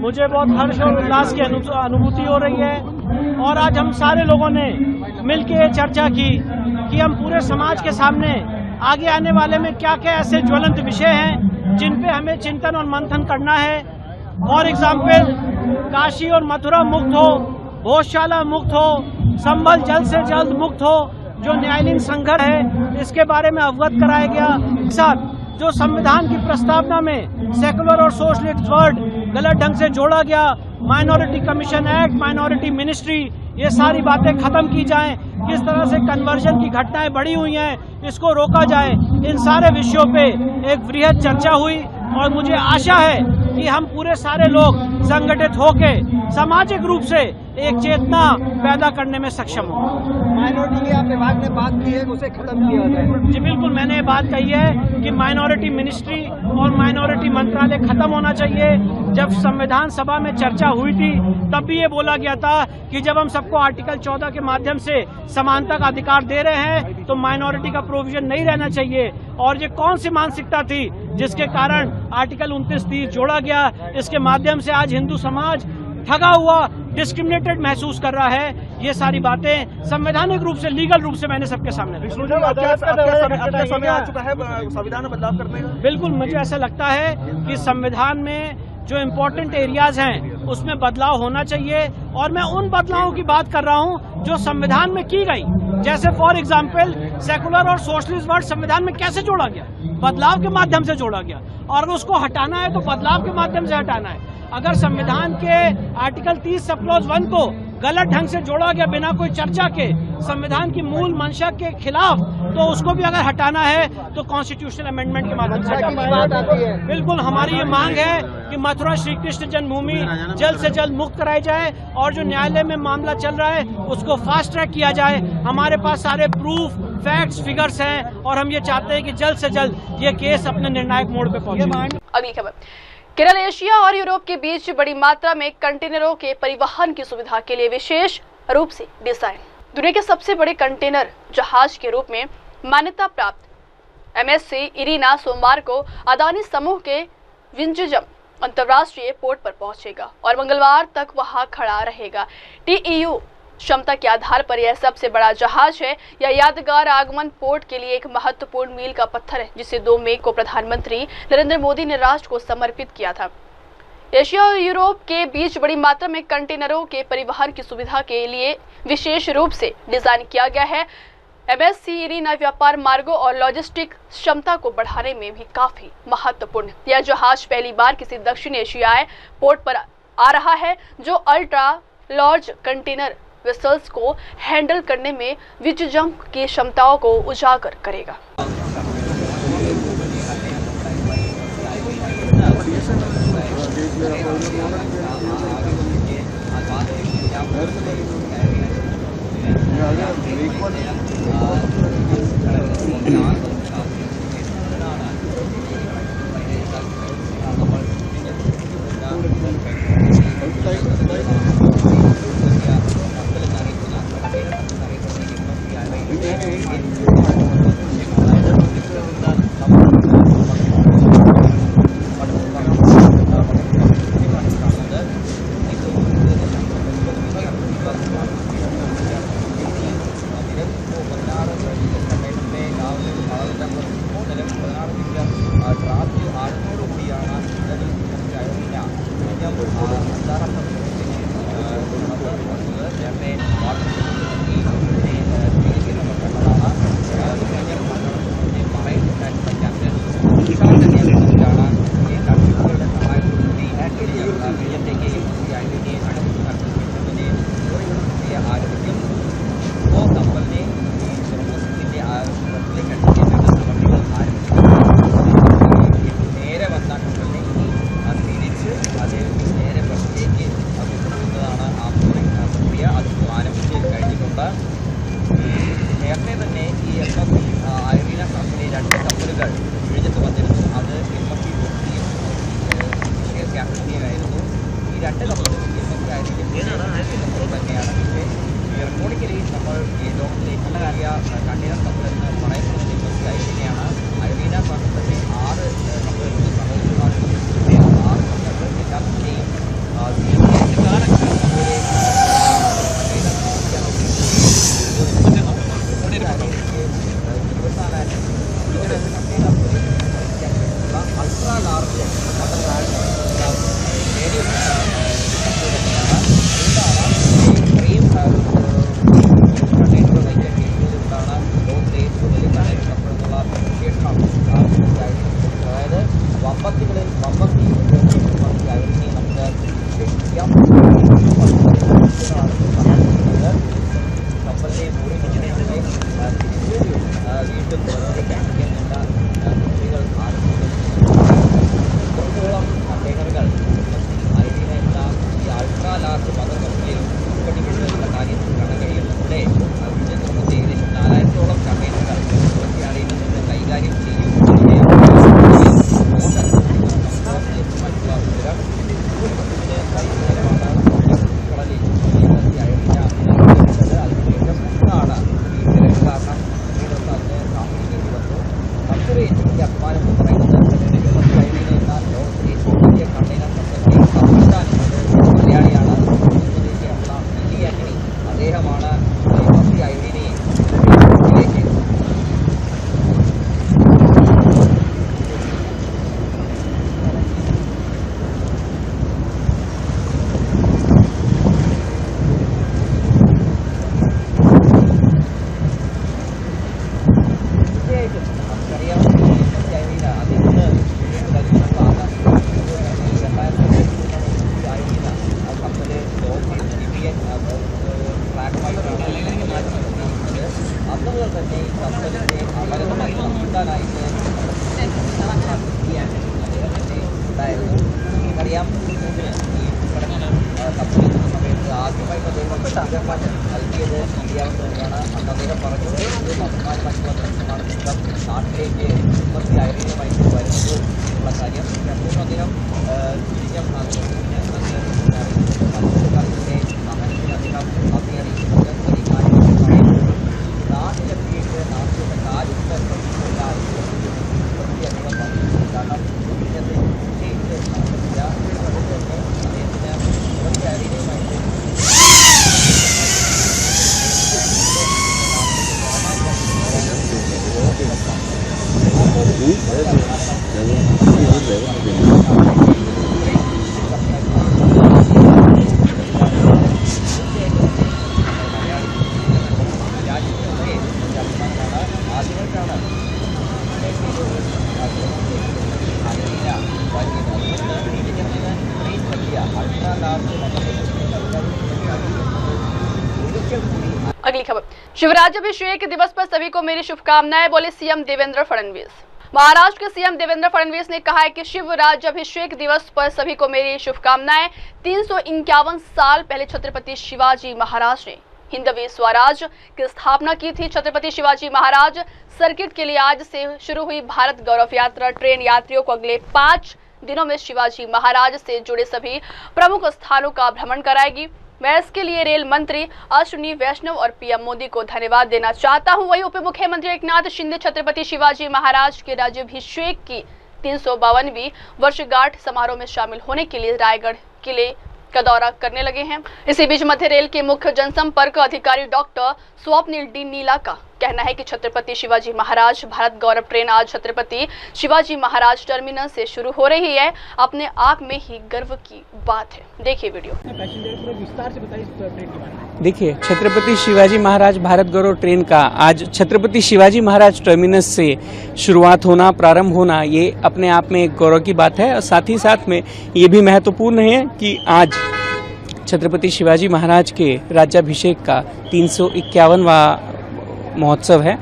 मुझे बहुत हर्ष और उल्लास की अनुभूति हो रही है और आज हम सारे लोगों ने मिलकर चर्चा की कि हम पूरे समाज के सामने आगे आने वाले में क्या क्या ऐसे ज्वलंत विषय हैं जिन पे हमें चिंतन और मंथन करना है। फॉर एग्जाम्पल, काशी और मथुरा मुक्त हो, भोजशाला मुक्त हो, संभल जल्द से जल्द मुक्त हो, जो न्यायालयीन संघर्ष है इसके बारे में अवगत कराया गया। साथ जो संविधान की प्रस्तावना में सेकुलर और सोशलिस्ट वर्ड गलत ढंग से जोड़ा गया, minority commission act, minority ministry, ये सारी बातें खत्म की जाएं। किस तरह से कन्वर्जन की घटनाएं बढ़ी हुई हैं इसको रोका जाए। इन सारे विषयों पे एक वृहद चर्चा हुई और मुझे आशा है कि हम पूरे सारे लोग संगठित होके सामाजिक रूप से एक चेतना पैदा करने में सक्षम हो। माइनॉरिटी की आप विभाग ने बात की है उसे खत्म किया जाए। जी बिल्कुल, मैंने ये बात कही है कि माइनॉरिटी मिनिस्ट्री और माइनॉरिटी मंत्रालय खत्म होना चाहिए। जब संविधान सभा में चर्चा हुई थी तब भी ये बोला गया था कि जब हम सबको आर्टिकल 14 के माध्यम से समानता का अधिकार दे रहे हैं तो माइनॉरिटी का प्रोविजन नहीं रहना चाहिए। और ये कौन सी मानसिकता थी जिसके कारण आर्टिकल 29-30 जोड़ा गया। इसके माध्यम से आज हिंदू समाज ठगा हुआ, डिस्क्रिमिनेटेड महसूस कर रहा है। ये सारी बातें संवैधानिक रूप से, लीगल रूप से मैंने सबके सामने समय आ चुका है संविधान में बदलाव करने का। बिल्कुल, मुझे ऐसा लगता है कि संविधान में जो इम्पोर्टेंट एरियाज हैं उसमें बदलाव होना चाहिए और मैं उन बदलावों की बात कर रहा हूं जो संविधान में की गई। जैसे फॉर एग्जांपल, सेकुलर और सोशलिस्ट वर्ड संविधान में कैसे जोड़ा गया? बदलाव के माध्यम से जोड़ा गया और अगर उसको हटाना है तो बदलाव के माध्यम से हटाना है। अगर संविधान के आर्टिकल 30 सब क्लॉज 1 को गलत ढंग से जोड़ा गया बिना कोई चर्चा के, संविधान की मूल मंशा के खिलाफ, तो उसको भी अगर हटाना है तो कॉन्स्टिट्यूशनल अमेंडमेंट के माध्यम से हटाना है। बिल्कुल, हमारी ये मांग है कि मथुरा श्री कृष्ण जन्मभूमि जल्द से जल्द मुक्त कराई जाए और जो न्यायालय में मामला चल रहा है उसको फास्ट ट्रैक किया जाए। हमारे पास सारे प्रूफ, फैक्ट्स, फिगर्स हैं और हम ये चाहते हैं कि जल्द से जल्द ये केस अपने निर्णायक मोड़ पे पहुंचे। अगली खबर, केरल एशिया और यूरोप के बीच बड़ी मात्रा में कंटेनरों के परिवहन की सुविधा के लिए विशेष रूप से डिजाइन। दुनिया के सबसे बड़े कंटेनर जहाज के रूप में मान्यता प्राप्त एमएससी इरिना सोमवार को अदानी समूह के विंजम अंतर्राष्ट्रीय पोर्ट पर पहुंचेगा और मंगलवार तक वहां खड़ा रहेगा। TEU क्षमता के आधार पर यह सबसे बड़ा जहाज है। यह यादगार आगमन पोर्ट के लिए एक महत्वपूर्ण मील का पत्थर है जिसे 2 मई को प्रधानमंत्री नरेंद्र मोदी ने राष्ट्र को समर्पित किया था। एशिया और यूरोप के बीच बड़ी मात्रा में कंटेनरों के परिवहन की सुविधा के लिए विशेष रूप से डिजाइन किया गया है। एमएससी इरिना व्यापार मार्गों और लॉजिस्टिक क्षमता को बढ़ाने में भी काफी महत्वपूर्ण है। यह जहाज पहली बार किसी दक्षिण एशियाई पोर्ट पर आ रहा है जो अल्ट्रा लार्ज कंटेनर वेसल्स को हैंडल करने में विंजम की क्षमताओं को उजागर करेगा। നമുക്കറിയാം ഈ സമയത്ത് ആദ്യമായി അദ്ദേഹം നൽകിയത് ശരിയാവുന്ന തന്നെയാണ്. അന്ന് അദ്ദേഹം പറഞ്ഞു ഇത് അഭിമാനമായിട്ടുള്ള ദർശനമാണ് നാട്ടിലേക്ക് ഐറിനുമായി വരുന്നത് എന്നുള്ള കാര്യം. രണ്ടും അദ്ദേഹം തിരിഞ്ഞ കാലത്തിന്റെ സമയത്തിന് അദ്ദേഹം നന്ദി അറിയിക്കുന്നത് ഈ കാര്യങ്ങൾ നാട്ടിലെത്തിയിട്ട് നാട്ടിലെ കാര്യങ്ങൾ കാരണം ഇന്നത്തെ अगली खबर, शिवराज्याभिषेक दिवस पर सभी को मेरी शुभकामनाएं, बोले सीएम देवेंद्र फडणवीस। महाराष्ट्र के सीएम देवेंद्र फडणवीस ने कहा है कि शिवराज्याभिषेक दिवस पर सभी को मेरी शुभकामनाएं। 351 साल पहले छत्रपति शिवाजी महाराज ने हिंदवी स्वराज की स्थापना की थी। छत्रपति शिवाजी महाराज सर्किट के लिए आज से शुरू हुई भारत गौरव यात्रा ट्रेन यात्रियों को अगले 5 दिनों में शिवाजी महाराज से जुड़े सभी प्रमुख स्थानों का भ्रमण कराएगी। मैं इसके लिए रेल मंत्री अश्विनी वैष्णव और पीएम मोदी को धन्यवाद देना चाहता हूं। वहीं उप मुख्यमंत्री एकनाथ शिंदे छत्रपति शिवाजी महाराज के राज्याभिषेक की 352वीं वर्षगांठ समारोह में शामिल होने के लिए रायगढ़ किले का दौरा करने लगे हैं। इसी बीच मध्य रेल के मुख्य जनसंपर्क अधिकारी डॉक्टर स्वप्निल डी नीला का कहना है कि छत्रपति शिवाजी महाराज भारत गौरव ट्रेन आज छत्रपति शिवाजी महाराज टर्मिनस से शुरू हो रही है। अपने आप में ही गर्व की बात है। देखिए वीडियो। विस्तार से बताइए ट्रेन के बारे में। देखिए, छत्रपति शिवाजी महाराज भारत गौरव ट्रेन का आज छत्रपति शिवाजी महाराज टर्मिनस से शुरुआत होना, प्रारंभ होना, ये अपने आप में एक गौरव की बात है। और साथ ही साथ में ये भी महत्वपूर्ण है कि आज छत्रपति शिवाजी महाराज के राज्याभिषेक का 351वां महोत्सव है।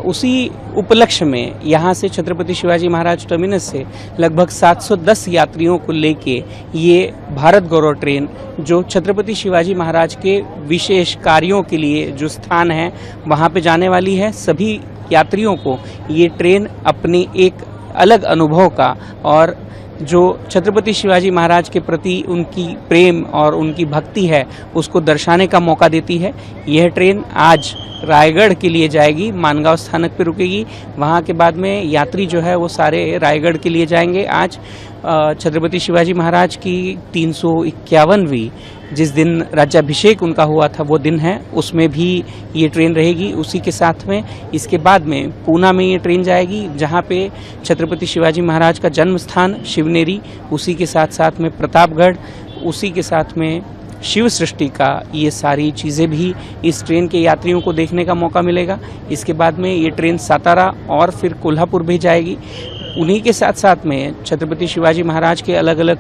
उसी उपलक्ष्य में यहाँ से छत्रपति शिवाजी महाराज टर्मिनस से लगभग 710 यात्रियों को लेके ये भारत गौरव ट्रेन जो छत्रपति शिवाजी महाराज के विशेष कार्यों के लिए जो स्थान है वहाँ पे जाने वाली है। सभी यात्रियों को ये ट्रेन अपनी एक अलग अनुभव का और जो छत्रपति शिवाजी महाराज के प्रति उनकी प्रेम और उनकी भक्ति है उसको दर्शाने का मौका देती है। यह ट्रेन आज रायगढ़ के लिए जाएगी, मानगांव स्थानक पे रुकेगी। वहाँ के बाद में यात्री जो है वो सारे रायगढ़ के लिए जाएंगे। आज छत्रपति शिवाजी महाराज की 351वीं जिस दिन राज्याभिषेक उनका हुआ था वो दिन है, उसमें भी ये ट्रेन रहेगी। उसी के साथ में इसके बाद में पूना में ये ट्रेन जाएगी जहाँ पे छत्रपति शिवाजी महाराज का जन्म स्थान शिवनेरी, उसी के साथ साथ में प्रतापगढ़, उसी के साथ में शिव सृष्टि का, ये सारी चीज़ें भी इस ट्रेन के यात्रियों को देखने का मौका मिलेगा। इसके बाद में ये ट्रेन सातारा और फिर कोल्हापुर भी जाएगी। उन्हीं के साथ साथ में छत्रपति शिवाजी महाराज के अलग अलग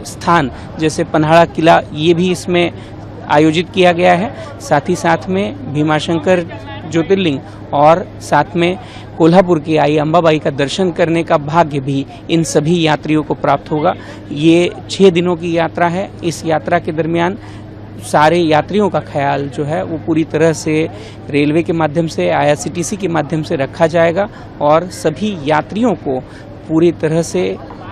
स्थान जैसे पन्हाड़ा किला ये भी इसमें आयोजित किया गया है। साथ ही साथ में भीमाशंकर ज्योतिर्लिंग और साथ में कोल्हापुर की आई अंबाबाई का दर्शन करने का भाग्य भी इन सभी यात्रियों को प्राप्त होगा। ये 6 दिनों की यात्रा है। इस यात्रा के दरमियान सारे यात्रियों का ख्याल जो है वो पूरी तरह से रेलवे के माध्यम से, IRCTC के माध्यम से रखा जाएगा और सभी यात्रियों को पूरी तरह से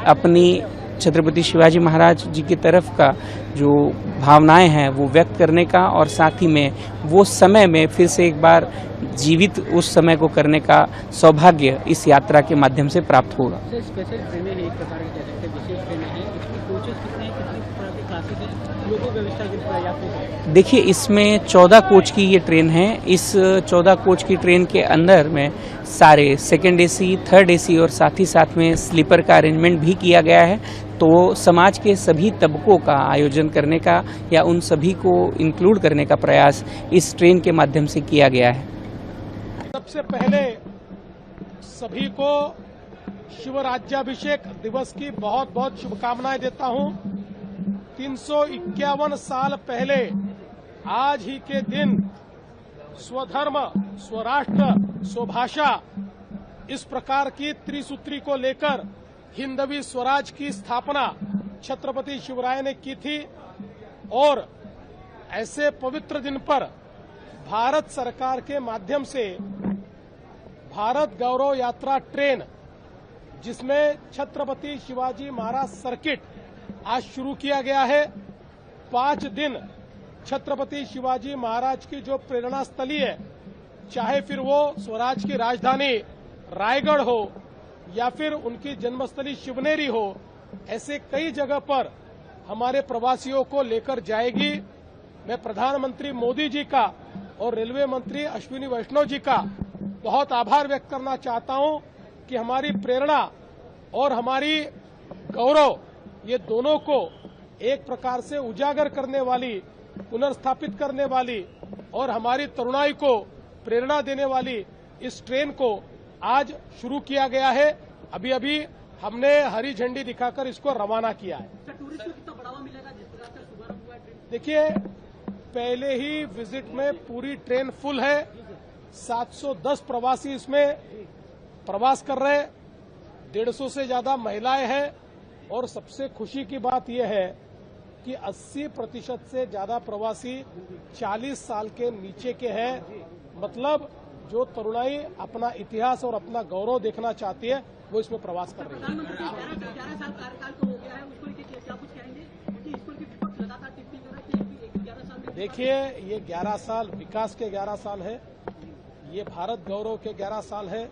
अपनी छत्रपति शिवाजी महाराज जी की तरफ का जो भावनाएं हैं वो व्यक्त करने का और साथ ही में वो समय में फिर से एक बार जीवित उस समय को करने का सौभाग्य इस यात्रा के माध्यम से प्राप्त होगा। स्पेशल ट्रेनें हैं, एक प्रकार की कह सकते हैं विशेष ट्रेनें हैं, इसकी कोचेस कितने हैं, कितनी प्रकार की क्लासेस हैं, लोगों व्यवस्था की पर्याप्त है? देखिए, इसमें 14 कोच की ये ट्रेन है। इस 14 कोच की ट्रेन के अंदर में सारे सेकेंड AC, थर्ड AC और साथ ही साथ में स्लीपर का अरेंजमेंट भी किया गया है। तो समाज के सभी तबकों का आयोजन करने का या उन सभी को इंक्लूड करने का प्रयास इस ट्रेन के माध्यम से किया गया है। सबसे पहले सभी को शिवराज्याभिषेक दिवस की बहुत बहुत शुभकामनाएं देता हूं। 351 साल पहले आज ही के दिन स्वधर्म, स्वराष्ट्र, स्वभाषा इस प्रकार की त्रिसूत्री को लेकर हिंदवी स्वराज की स्थापना छत्रपति शिवराय ने की थी। और ऐसे पवित्र दिन पर भारत सरकार के माध्यम से भारत गौरव यात्रा ट्रेन, जिसमें छत्रपति शिवाजी महाराज सर्किट आज शुरू किया गया है। 5 दिन छत्रपति शिवाजी महाराज की जो प्रेरणा स्थली है, चाहे फिर वो स्वराज की राजधानी रायगढ़ हो या फिर उनकी जन्मस्थली शिवनेरी हो, ऐसे कई जगह पर हमारे प्रवासियों को लेकर जाएगी। मैं प्रधानमंत्री मोदी जी का और रेलवे मंत्री अश्विनी वैष्णव जी का बहुत आभार व्यक्त करना चाहता हूं कि हमारी प्रेरणा और हमारी गौरव, ये दोनों को एक प्रकार से उजागर करने वाली, पुनर्स्थापित करने वाली और हमारी तरुणाई को प्रेरणा देने वाली इस ट्रेन को आज शुरू किया गया है। अभी अभी हमने हरी झंडी दिखाकर इसको रवाना किया है। देखिए, पहले ही विजिट में पूरी ट्रेन फुल है। 710 प्रवासी इसमें प्रवास कर रहे, 150 से ज्यादा महिलाएं हैं। और सबसे खुशी की बात यह है कि 80% से ज्यादा प्रवासी 40 साल के नीचे के हैं। मतलब जो तरुणाई अपना इतिहास और अपना गौरव देखना चाहती है, वो इसमें प्रवास कर रही है। देखिए, ये 11 साल विकास के 11 साल है, ये भारत गौरव के 11 साल है,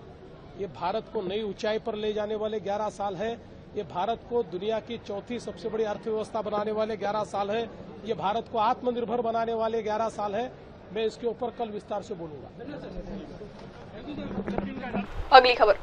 ये भारत को नई ऊंचाई पर ले जाने वाले 11 साल है, ये भारत को दुनिया की चौथी सबसे बड़ी अर्थव्यवस्था बनाने वाले 11 साल है, ये भारत को आत्मनिर्भर बनाने वाले 11 साल है। मैं इसके ऊपर कल विस्तार से बोलूंगा। अगली खबर,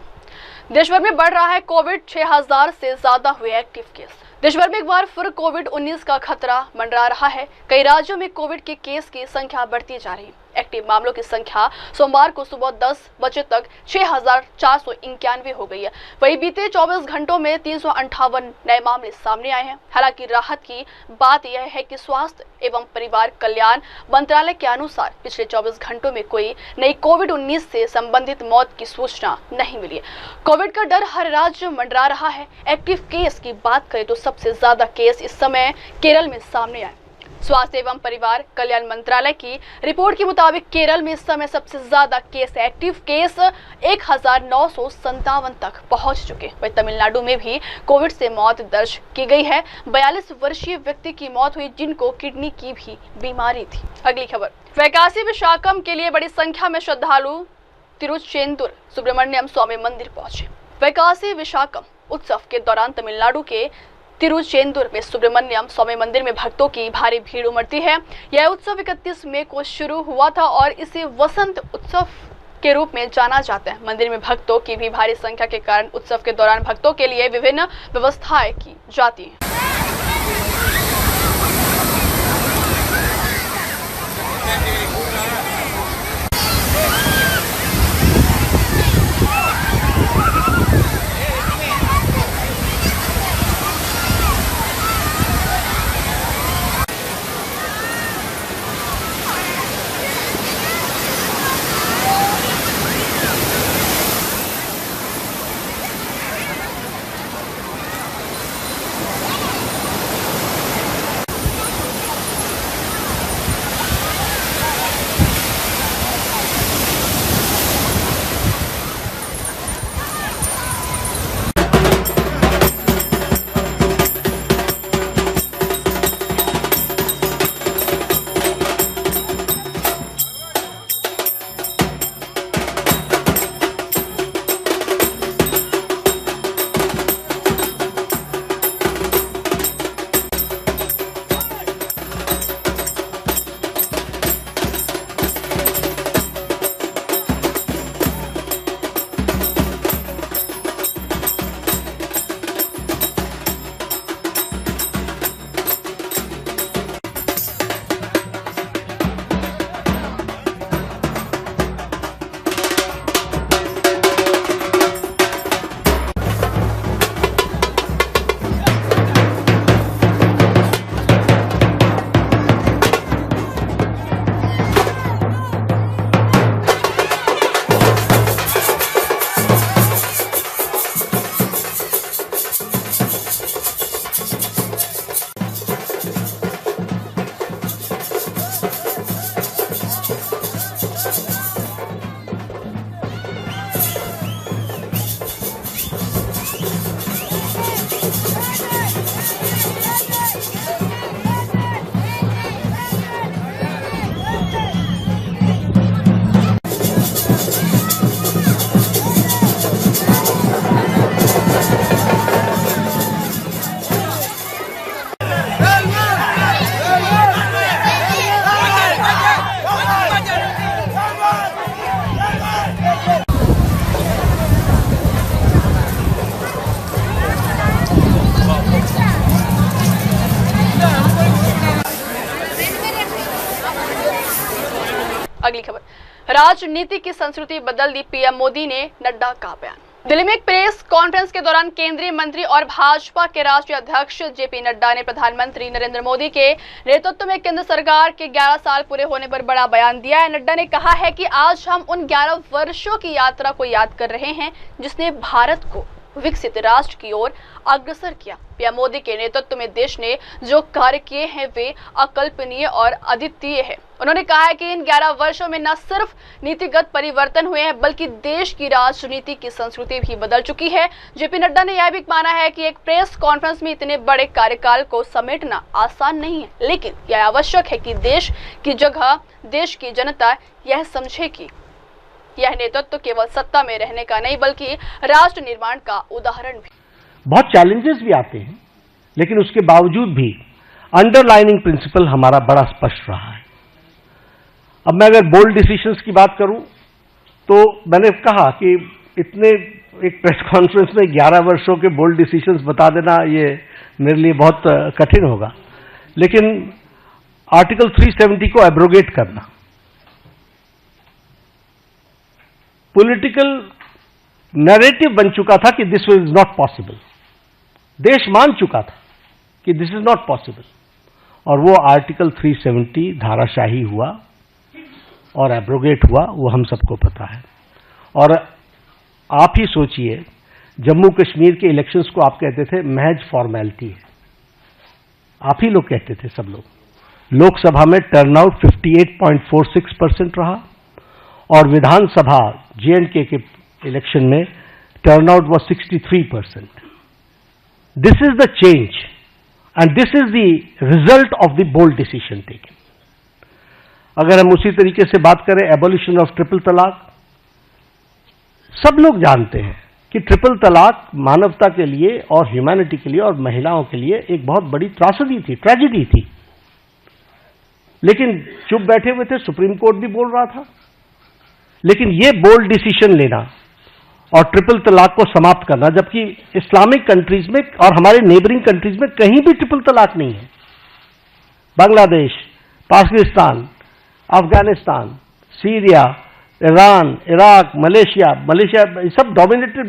देश भर में बढ़ रहा है कोविड, 6000 से ज्यादा हुए एक्टिव केस। देश भर में एक बार फिर कोविड-19 का खतरा मंडरा रहा है। कई राज्यों में कोविड के केस की संख्या बढ़ती जा रही है। एक्टिव मामलों की संख्या सोमवार को सुबह 10 बजे तक 6491 हो गई है। वहीं बीते 24 घंटों में 358 नए मामले सामने आए हैं। हालांकि राहत की बात यह है कि स्वास्थ्य एवं परिवार कल्याण मंत्रालय के अनुसार पिछले 24 घंटों में कोई नई कोविड-19 से संबंधित मौत की सूचना नहीं मिली है। कोविड का डर हर राज्य मंडरा रहा है। एक्टिव केस की बात करें तो सबसे ज्यादा केस इस समय केरल में सामने आए। स्वास्थ्य एवं परिवार कल्याण मंत्रालय की रिपोर्ट के मुताबिक केरल में इस समय सबसे ज्यादा केस, एक्टिव केस 1957 तक पहुंच चुके। वहीं तमिलनाडु में भी कोविड से मौत दर्ज की गई है। 42 वर्षीय व्यक्ति की मौत हुई, जिनको किडनी की भी बीमारी थी। अगली खबर, वैकासी विशाखम के लिए बड़ी संख्या में श्रद्धालु तिरुचेंदुर सुब्रमण्यम स्वामी मंदिर पहुंचे। वैकासी विशाखम उत्सव के दौरान तमिलनाडु के तिरुचेंदुर में सुब्रमण्यम स्वामी मंदिर में भक्तों की भारी भीड़ उमड़ती है। यह उत्सव 31 मई को शुरू हुआ था और इसे वसंत उत्सव के रूप में जाना जाता है। मंदिर में भक्तों की भी भारी संख्या के कारण उत्सव के दौरान भक्तों के लिए विभिन्न व्यवस्थाएं की जाती हैं। अगली खबर, राजनीति की संस्कृति बदल दी, पीएम मोदी ने नड्डा का बयान। दिल्ली में एक प्रेस कॉन्फ्रेंस के दौरान केंद्रीय मंत्री और भाजपा के राष्ट्रीय अध्यक्ष जेपी नड्डा ने प्रधानमंत्री नरेंद्र मोदी के नेतृत्व में केंद्र सरकार के 11 साल पूरे होने पर बड़ा बयान दिया है। नड्डा ने कहा है कि आज हम उन 11 वर्षों की यात्रा को याद कर रहे हैं जिसने भारत को विकसित राष्ट्र की ओर अग्रसर किया। पीएम मोदी के नेतृत्व में देश ने जो कार्य किए हैं वे अकल्पनीय और अद्वितीय है। उन्होंने कहा है कि इन 11 वर्षों में न सिर्फ नीतिगत परिवर्तन हुए हैं बल्कि देश की राजनीति की संस्कृति भी बदल चुकी है। जेपी नड्डा ने यह भी माना है कि एक प्रेस कॉन्फ्रेंस में इतने बड़े कार्यकाल को समेटना आसान नहीं है, लेकिन यह आवश्यक है कि देश की जगह देश की जनता यह समझे कि यह नेतृत्व केवल सत्ता में रहने का नहीं बल्कि राष्ट्र निर्माण का उदाहरण भी। बहुत चैलेंजेस भी आते हैं, लेकिन उसके बावजूद भी अंडरलाइनिंग प्रिंसिपल हमारा बड़ा स्पष्ट रहा है। अब मैं अगर बोल्ड डिसीजंस की बात करूं तो मैंने कहा कि इतने एक प्रेस कॉन्फ्रेंस में 11 वर्षों के बोल्ड डिसीजंस बता देना ये मेरे लिए बहुत कठिन होगा, लेकिन आर्टिकल 370 को एब्रोगेट करना, पॉलिटिकल नैरेटिव बन चुका था कि दिस इज नॉट पॉसिबल, देश मान चुका था कि दिस इज नॉट पॉसिबल, और वो आर्टिकल 370 धाराशाही हुआ और एब्रोगेट हुआ, वो हम सबको पता है। और आप ही सोचिए, जम्मू कश्मीर के इलेक्शंस को आप कहते थे महज फॉर्मेलिटी है, आप ही लोग कहते थे, सब लोग। लोकसभा में टर्नआउट 58.46% रहा और विधानसभा J&K के इलेक्शन में turnout was 63%। This is the change and this is the result of the bold decision taken. अगर हम उसी तरीके से बात करें एबॉलिशन ऑफ ट्रिपल तलाक, सब लोग जानते हैं कि ट्रिपल तलाक मानवता के लिए और ह्यूमैनिटी के लिए और महिलाओं के लिए एक बहुत बड़ी त्रासदी थी, ट्रेजेडी थी, लेकिन चुप बैठे हुए थे। सुप्रीम कोर्ट भी बोल रहा था, लेकिन ये बोल्ड डिसीजन लेना और ट्रिपल तलाक को समाप्त करना, जबकि इस्लामिक कंट्रीज में और हमारे नेबरिंग कंट्रीज में कहीं भी ट्रिपल तलाक नहीं है। Bangladesh, Pakistan, Afghanistan, Syria, Iran, Iraq, Malaysia सब डोमिनेटेड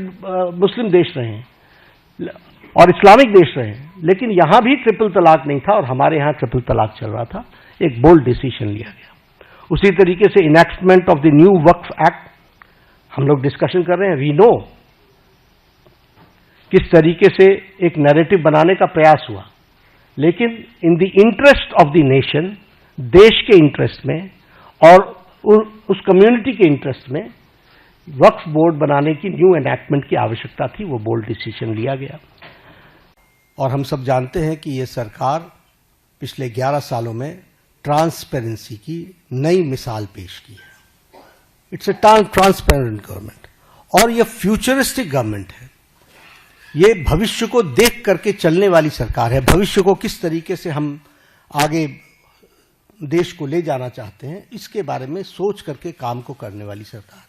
मुस्लिम देश रहे हैं और इस्लामिक देश रहे हैं, लेकिन यहां भी ट्रिपल तलाक नहीं था और हमारे यहां ट्रिपल तलाक चल रहा था। एक बोल्ड डिसीजन लिया गया। उसी तरीके से enactment of the new Waqf act हम लोग डिस्कशन कर रहे हैं। वी नो किस तरीके से एक नैरेटिव बनाने का प्रयास हुआ, लेकिन in the interest of the nation, देश के इंटरेस्ट में और उस कम्युनिटी के इंटरेस्ट में वक्फ बोर्ड बनाने की न्यू एनैक्टमेंट की आवश्यकता थी। वो बोल्ड डिसीजन लिया गया। और हम सब जानते हैं कि ये सरकार पिछले 11 सालों में ट्रांसपेरेंसी की नई मिसाल पेश की है। इट्स ए ट्रांसपेरेंट गवर्नमेंट और ये फ्यूचरिस्टिक गवर्नमेंट है। ये भविष्य को देख करके चलने वाली सरकार है। भविष्य को किस तरीके से हम आगे देश को ले जाना चाहते हैं, इसके बारे में सोच करके काम को करने वाली सरकार है।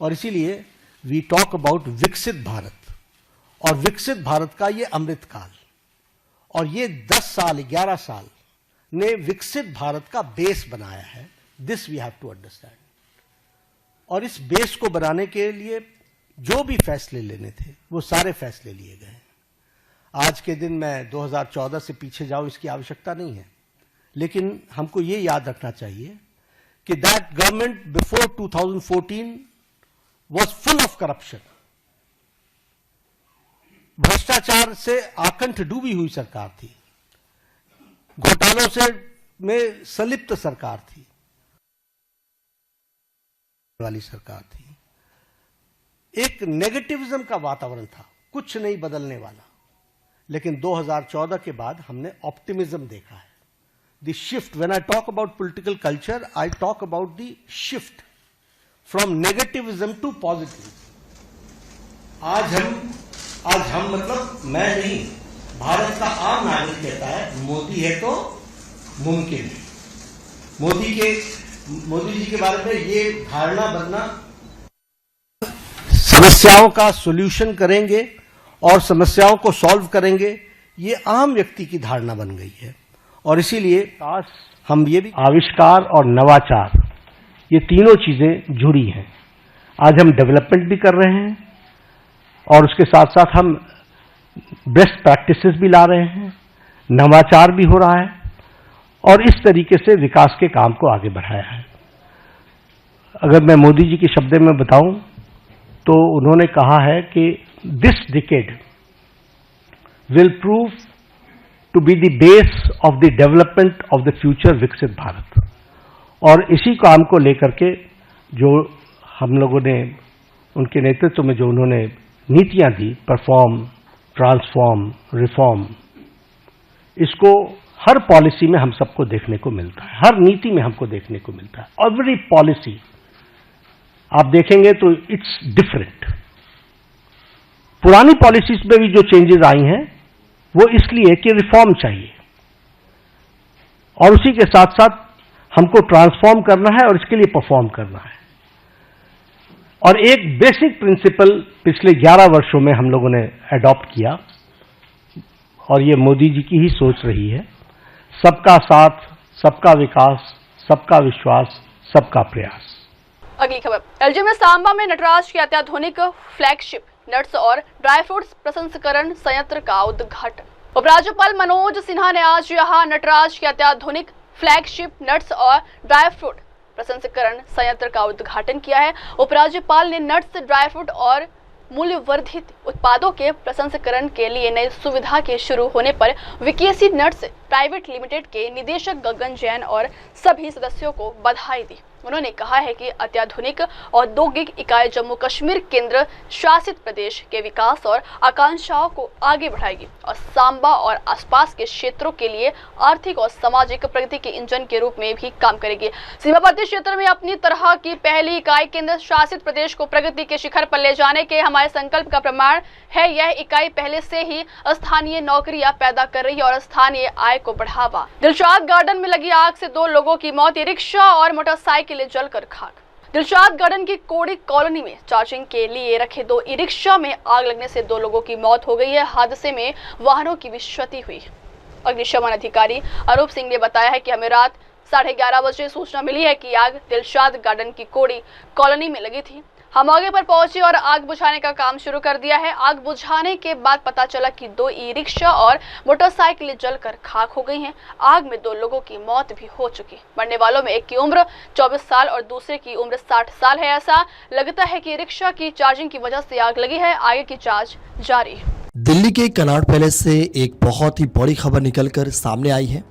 और इसीलिए वी टॉक अबाउट विकसित भारत, और विकसित भारत का ये अमृतकाल, और ये 10 साल 11 साल ने विकसित भारत का बेस बनाया है। This we have to understand. और इस बेस को बनाने के लिए जो भी फैसले लेने थे वो सारे फैसले लिए गए। आज के दिन मैं 2014 से पीछे जाऊं, इसकी आवश्यकता नहीं है, लेकिन हमको ये याद रखना चाहिए कि that government before 2014 was full of corruption. भ्रष्टाचार से आकंठ डूबी हुई सरकार थी, घोटालों से में संलिप्त सरकार थी, वाली सरकार थी। एक नेगेटिविज्म का वातावरण था, कुछ नहीं बदलने वाला। लेकिन 2014 के बाद हमने ऑप्टिमिज्म देखा है। The shift, when I talk about political culture, I talk about the shift from negativism to positive. आज हम मतलब मैं नहीं, भारत का आम नागरिक कहता है मोदी है तो मुमकिन है। मोदी जी के बारे में ये धारणा बनना, समस्याओं का सॉल्यूशन करेंगे और समस्याओं को सॉल्व करेंगे, ये आम व्यक्ति की धारणा बन गई है। और इसीलिए हम ये भी आविष्कार और नवाचार, ये तीनों चीजें जुड़ी हैं। आज हम डेवलपमेंट भी कर रहे हैं और उसके साथ साथ हम बेस्ट प्रैक्टिसेस भी ला रहे हैं, नवाचार भी हो रहा है और इस तरीके से विकास के काम को आगे बढ़ाया है। अगर मैं मोदी जी के शब्दों में बताऊं तो उन्होंने कहा है कि this decade will prove to be the base of the development of the future विकसित भारत। और इसी काम को लेकर के जो हम लोगों ने उनके नेतृत्व में जो उन्होंने नीतियां दी, परफॉर्म, ट्रांसफॉर्म, रिफॉर्म, इसको हर पॉलिसी में हम सबको देखने को मिलता है, हर नीति में हमको देखने को मिलता है। एवरी पॉलिसी आप देखेंगे तो इट्स डिफरेंट। पुरानी पॉलिसीज में भी जो चेंजेस आई हैं वो इसलिए कि रिफॉर्म चाहिए और उसी के साथ साथ हमको ट्रांसफॉर्म करना है और इसके लिए परफॉर्म करना है। और एक बेसिक प्रिंसिपल पिछले 11 वर्षों में हम लोगों ने अडॉप्ट किया और ये मोदी जी की ही सोच रही है, सबका साथ, सबका विकास, सबका विश्वास, सबका प्रयास। अगली खबर, एलजी में सांबा में नटराज के अत्याधुनिक फ्लैगशिप नट्स और ड्राई फ्रूट्स प्रसंस्करण संयंत्र का उद्घाटन। उपराज्यपाल मनोज सिन्हा ने आज यहां नटराज के अत्याधुनिक फ्लैगशिप नट्स और ड्राई फ्रूट प्रसंस्करण संयंत्र का उद्घाटन किया है। उपराज्यपाल ने नट्स, ड्राई फ्रूट और मूल्यवर्धित उत्पादों के प्रसंस्करण के लिए नई सुविधा के शुरू होने पर विकेसी नट्स प्राइवेट लिमिटेड के निदेशक गगन जैन और सभी सदस्यों को बधाई दी। उन्होंने कहा है कि अत्याधुनिक औद्योगिक इकाई जम्मू कश्मीर केंद्र शासित प्रदेश के विकास और आकांक्षाओं को आगे बढ़ाएगी और सांबा और आसपास के क्षेत्रों के लिए आर्थिक और सामाजिक प्रगति के इंजन के रूप में भी काम करेगी। सीमावर्ती क्षेत्र में अपनी तरह की पहली इकाई केंद्र शासित प्रदेश को प्रगति के शिखर पर ले जाने के हमारे संकल्प का प्रमाण है। यह इकाई पहले से ही स्थानीय नौकरियां पैदा कर रही है और स्थानीय आय को बढ़ावा। दिलशाद गार्डन में लगी आग से 2 लोगों की मौत, रिक्शा और मोटरसाइकिल जलकर खाक। दिलशाद गार्डन की कोड़ी कॉलोनी में चार्जिंग के लिए रखे 2 ई रिक्शा में आग लगने से 2 लोगों की मौत हो गई है। हादसे में वाहनों की भी क्षति हुई। अग्निशमन अधिकारी अरूप सिंह ने बताया है कि हमें रात 11:30 बजे सूचना मिली है कि आग दिलशाद गार्डन की कोड़ी कॉलोनी में लगी थी। हम मौके पर पहुंचे और आग बुझाने का काम शुरू कर दिया है। आग बुझाने के बाद पता चला कि 2 ई रिक्शा और मोटरसाइकिलें जलकर खाक हो गई हैं। आग में 2 लोगों की मौत भी हो चुकी। मरने वालों में एक की उम्र 24 साल और दूसरे की उम्र 60 साल है। ऐसा लगता है कि रिक्शा की चार्जिंग की वजह से आग लगी है। आगे की जांच जारी है। दिल्ली के कनॉट पैलेस से एक बहुत ही बड़ी खबर निकलकर सामने आई है।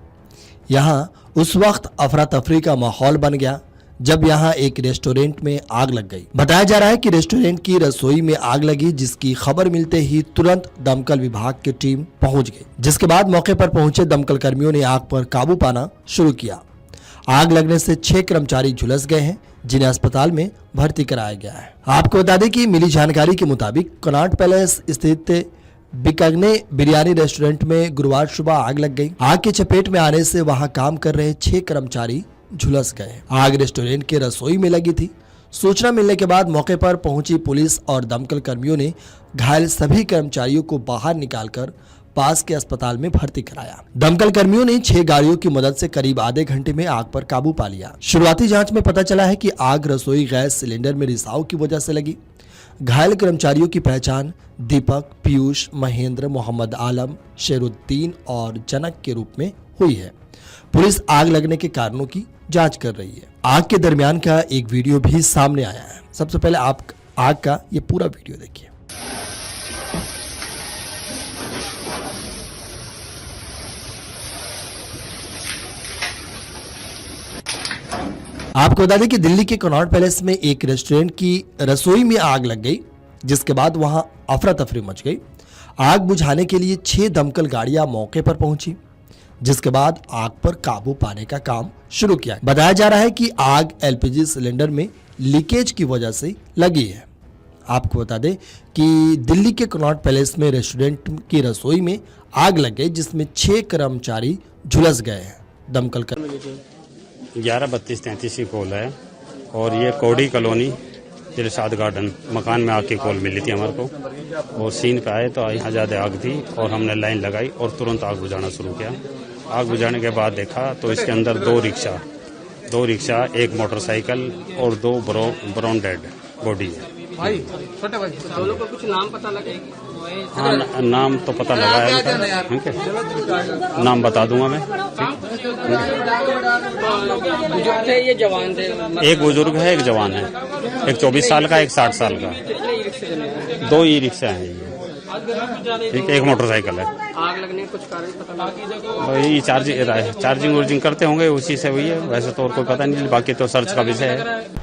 यहाँ उस वक्त अफरा तफरी का माहौल बन गया जब यहाँ एक रेस्टोरेंट में आग लग गई। बताया जा रहा है कि रेस्टोरेंट की रसोई में आग लगी, जिसकी खबर मिलते ही तुरंत दमकल विभाग की टीम पहुंच गई, जिसके बाद मौके पर पहुंचे दमकल कर्मियों ने आग पर काबू पाना शुरू किया। आग लगने से 6 कर्मचारी झुलस गए हैं, जिन्हें अस्पताल में भर्ती कराया गया है। आपको बता दें कि मिली जानकारी के मुताबिक कनॉट पैलेस स्थित बिकगने बिरयानी रेस्टोरेंट में गुरुवार सुबह आग लग गई। आग की चपेट में आने से वहां काम कर रहे 6 कर्मचारी झुलस गए। आग रेस्टोरेंट के रसोई में लगी थी। सूचना मिलने के बाद मौके पर पहुंची पुलिस और दमकल कर्मियों ने घायल सभी कर्मचारियों को बाहर निकालकर पास के अस्पताल में भर्ती कराया। दमकल कर्मियों ने 6 गाड़ियों की मदद से करीब आधे घंटे में आग पर काबू पा लिया। शुरुआती जांच में पता चला है कि आग रसोई गैस सिलेंडर में रिसाव की वजह से लगी। घायल कर्मचारियों की पहचान दीपक, पीयूष, महेंद्र, मोहम्मद आलम, शेरुद्दीन और जनक के रूप में हुई है। पुलिस आग लगने के कारणों की जांच कर रही है। आग के दरमियान का एक वीडियो भी सामने आया है। सबसे पहले आप आग का ये पूरा वीडियो देखिए। आपको बता दें कि दिल्ली के कनॉट पैलेस में एक रेस्टोरेंट की रसोई में आग लग गई, जिसके बाद वहां अफरा तफरी मच गई। आग बुझाने के लिए 6 दमकल गाड़ियां मौके पर पहुंची, जिसके बाद आग पर काबू पाने का काम शुरू किया। बताया जा रहा है कि आग एलपीजी सिलेंडर में लीकेज की वजह से लगी है। आपको बता दें कि दिल्ली के कनॉट पैलेस में रेस्टोरेंट की रसोई में आग लग गई, जिसमें 6 कर्मचारी झुलस गए हैं। दमकल 11-32-33 की कॉल है और ये कोडी कॉलोनी दिलशाद गार्डन मकान में आग की कॉल मिली थी हमारे को। और सीन पे आए तो यहाँ ज़्यादा आग थी और हमने लाइन लगाई और तुरंत आग बुझाना शुरू किया। आग बुझाने के बाद देखा तो इसके अंदर 2 2 रिक्शा, 1 मोटरसाइकिल और 2 ब्राउन डेड बॉडी है। भाई छोटे भाई हम लोग को कुछ नाम पता लगे? हाँ, नाम तो पता लगा है, ठीक है, नाम बता दूंगा मैं। बुजुर्ग थे, ये जवान थे? एक बुजुर्ग है, एक जवान है, एक 24 साल का, एक 60 साल का। 2 ई रिक्शा है, ठीक है, 1 मोटरसाइकिल है। आग लगने कुछ कारण पता लगा? वही चार्जिंग करते होंगे, उसी से हुई है, वैसे तो और कोई पता नहीं, बाकी तो सर्च का विषय है।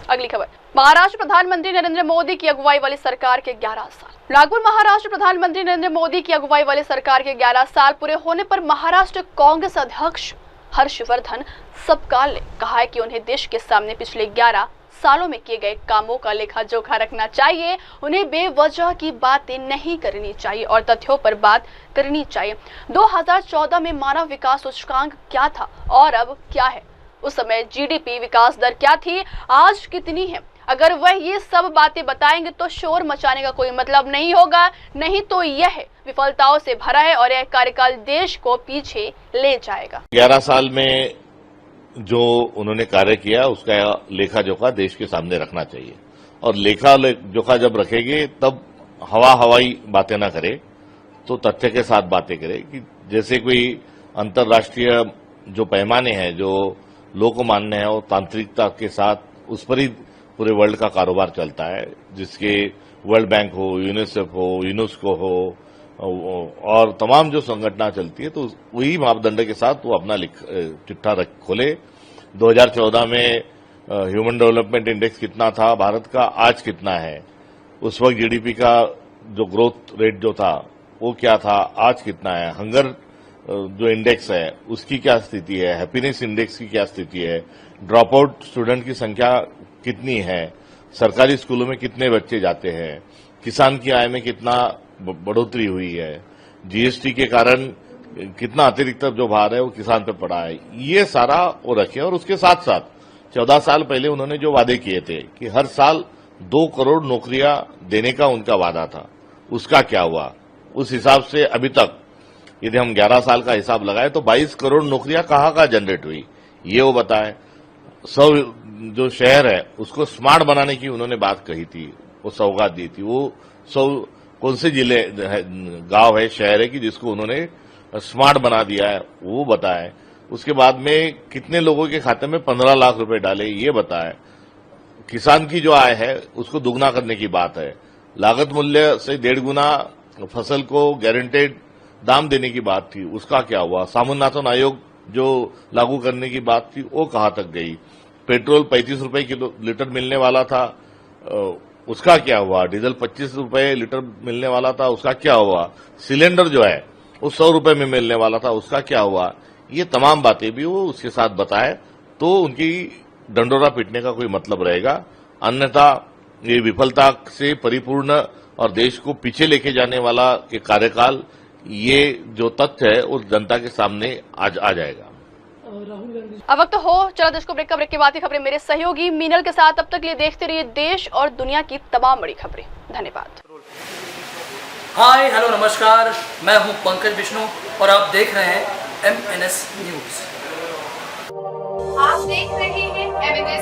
अगली खबर, महाराष्ट्र प्रधानमंत्री नरेंद्र मोदी की अगुवाई वाली सरकार के 11 साल। नागपुर महाराष्ट्र प्रधानमंत्री नरेंद्र मोदी की अगुवाई वाली सरकार के 11 साल पूरे होने पर महाराष्ट्र कांग्रेस अध्यक्ष हर्षवर्धन सबकाल ने कहा है कि उन्हें देश के सामने पिछले 11 सालों में किए गए कामों का लेखा जोखा रखना चाहिए। उन्हें बेवजह की बातें नहीं करनी चाहिए और तथ्यों पर बात करनी चाहिए। 2014 में मानव विकास सूचकांक क्या था और अब क्या है? उस समय जीडीपी विकास दर क्या थी, आज कितनी है? अगर वह ये सब बातें बताएंगे तो शोर मचाने का कोई मतलब नहीं होगा, नहीं तो यह विफलताओं से भरा है और यह कार्यकाल देश को पीछे ले जाएगा। 11 साल में जो उन्होंने कार्य किया उसका लेखा जोखा देश के सामने रखना चाहिए और लेखा जोखा जब रखेंगे तब हवाई बातें ना करे, तो तथ्य के साथ बातें करे कि जैसे कोई अंतर्राष्ट्रीय जो पैमाने हैं, जो लोकमान्य है और तांत्रिकता के साथ उस पर ही पूरे वर्ल्ड का कारोबार चलता है, जिसके वर्ल्ड बैंक हो, यूनिसेफ हो, यूनेस्को हो और तमाम जो संगठना चलती है, तो वही मापदंड के साथ वो अपना चिट्ठा खोले। 2014 में ह्यूमन डेवलपमेंट इंडेक्स कितना था भारत का, आज कितना है, उस वक्त जीडीपी का जो ग्रोथ रेट जो था वो क्या था, आज कितना है, हंगर जो इंडेक्स है उसकी क्या स्थिति है, हैप्पीनेस इंडेक्स की क्या स्थिति है, ड्रॉप आउट स्टूडेंट की संख्या कितनी है, सरकारी स्कूलों में कितने बच्चे जाते हैं, किसान की आय में कितना बढ़ोतरी हुई है, जीएसटी के कारण कितना अतिरिक्त जो भार है वो किसान पे पड़ा है, ये सारा वो रखे। और उसके साथ साथ 14 साल पहले उन्होंने जो वादे किए थे कि हर साल 2 करोड़ नौकरियां देने का उनका वादा था, उसका क्या हुआ? उस हिसाब से अभी तक यदि हम 11 साल का हिसाब लगाए तो 22 करोड़ नौकरियां कहाँ जनरेट हुई, ये वो बताएं। 100 जो शहर है उसको स्मार्ट बनाने की उन्होंने बात कही थी, वो सौगात दी थी, वो 100 कौन से जिले गांव है, शहर है कि जिसको उन्होंने स्मार्ट बना दिया है, वो बताएं। उसके बाद में कितने लोगों के खाते में 15 लाख रुपए डाले, ये बताएं। किसान की जो आय है उसको दुगना करने की बात है, लागत मूल्य से 1.5 गुना फसल को गारंटेड दाम देने की बात थी, उसका क्या हुआ? स्वामीनाथन आयोग जो लागू करने की बात थी वो कहां तक गई? पेट्रोल 35 रुपए किलो लीटर मिलने वाला था, उसका क्या हुआ? डीजल 25 रुपए लीटर मिलने वाला था, उसका क्या हुआ? सिलेंडर जो है वो 100 रुपए में मिलने वाला था, उसका क्या हुआ? ये तमाम बातें भी वो उसके साथ बताए तो उनकी डंडोरा पीटने का कोई मतलब रहेगा, अन्यथा ये विफलता से परिपूर्ण और देश को पीछे लेके जाने वाला एक कार्यकाल, ये जो तथ्य है वो जनता के सामने आ जाएगा। अब वक्त हो चला देश को ब्रेक का, ब्रेक के बाद की खबरें मेरे सहयोगी मीनल के साथ। अब तक लिए देखते रहिए देश और दुनिया की तमाम बड़ी खबरें। धन्यवाद। हाय हेलो नमस्कार, मैं हूं पंकज विष्णु और आप देख रहे हैं MNS न्यूज। आप देख रहे हैं MNS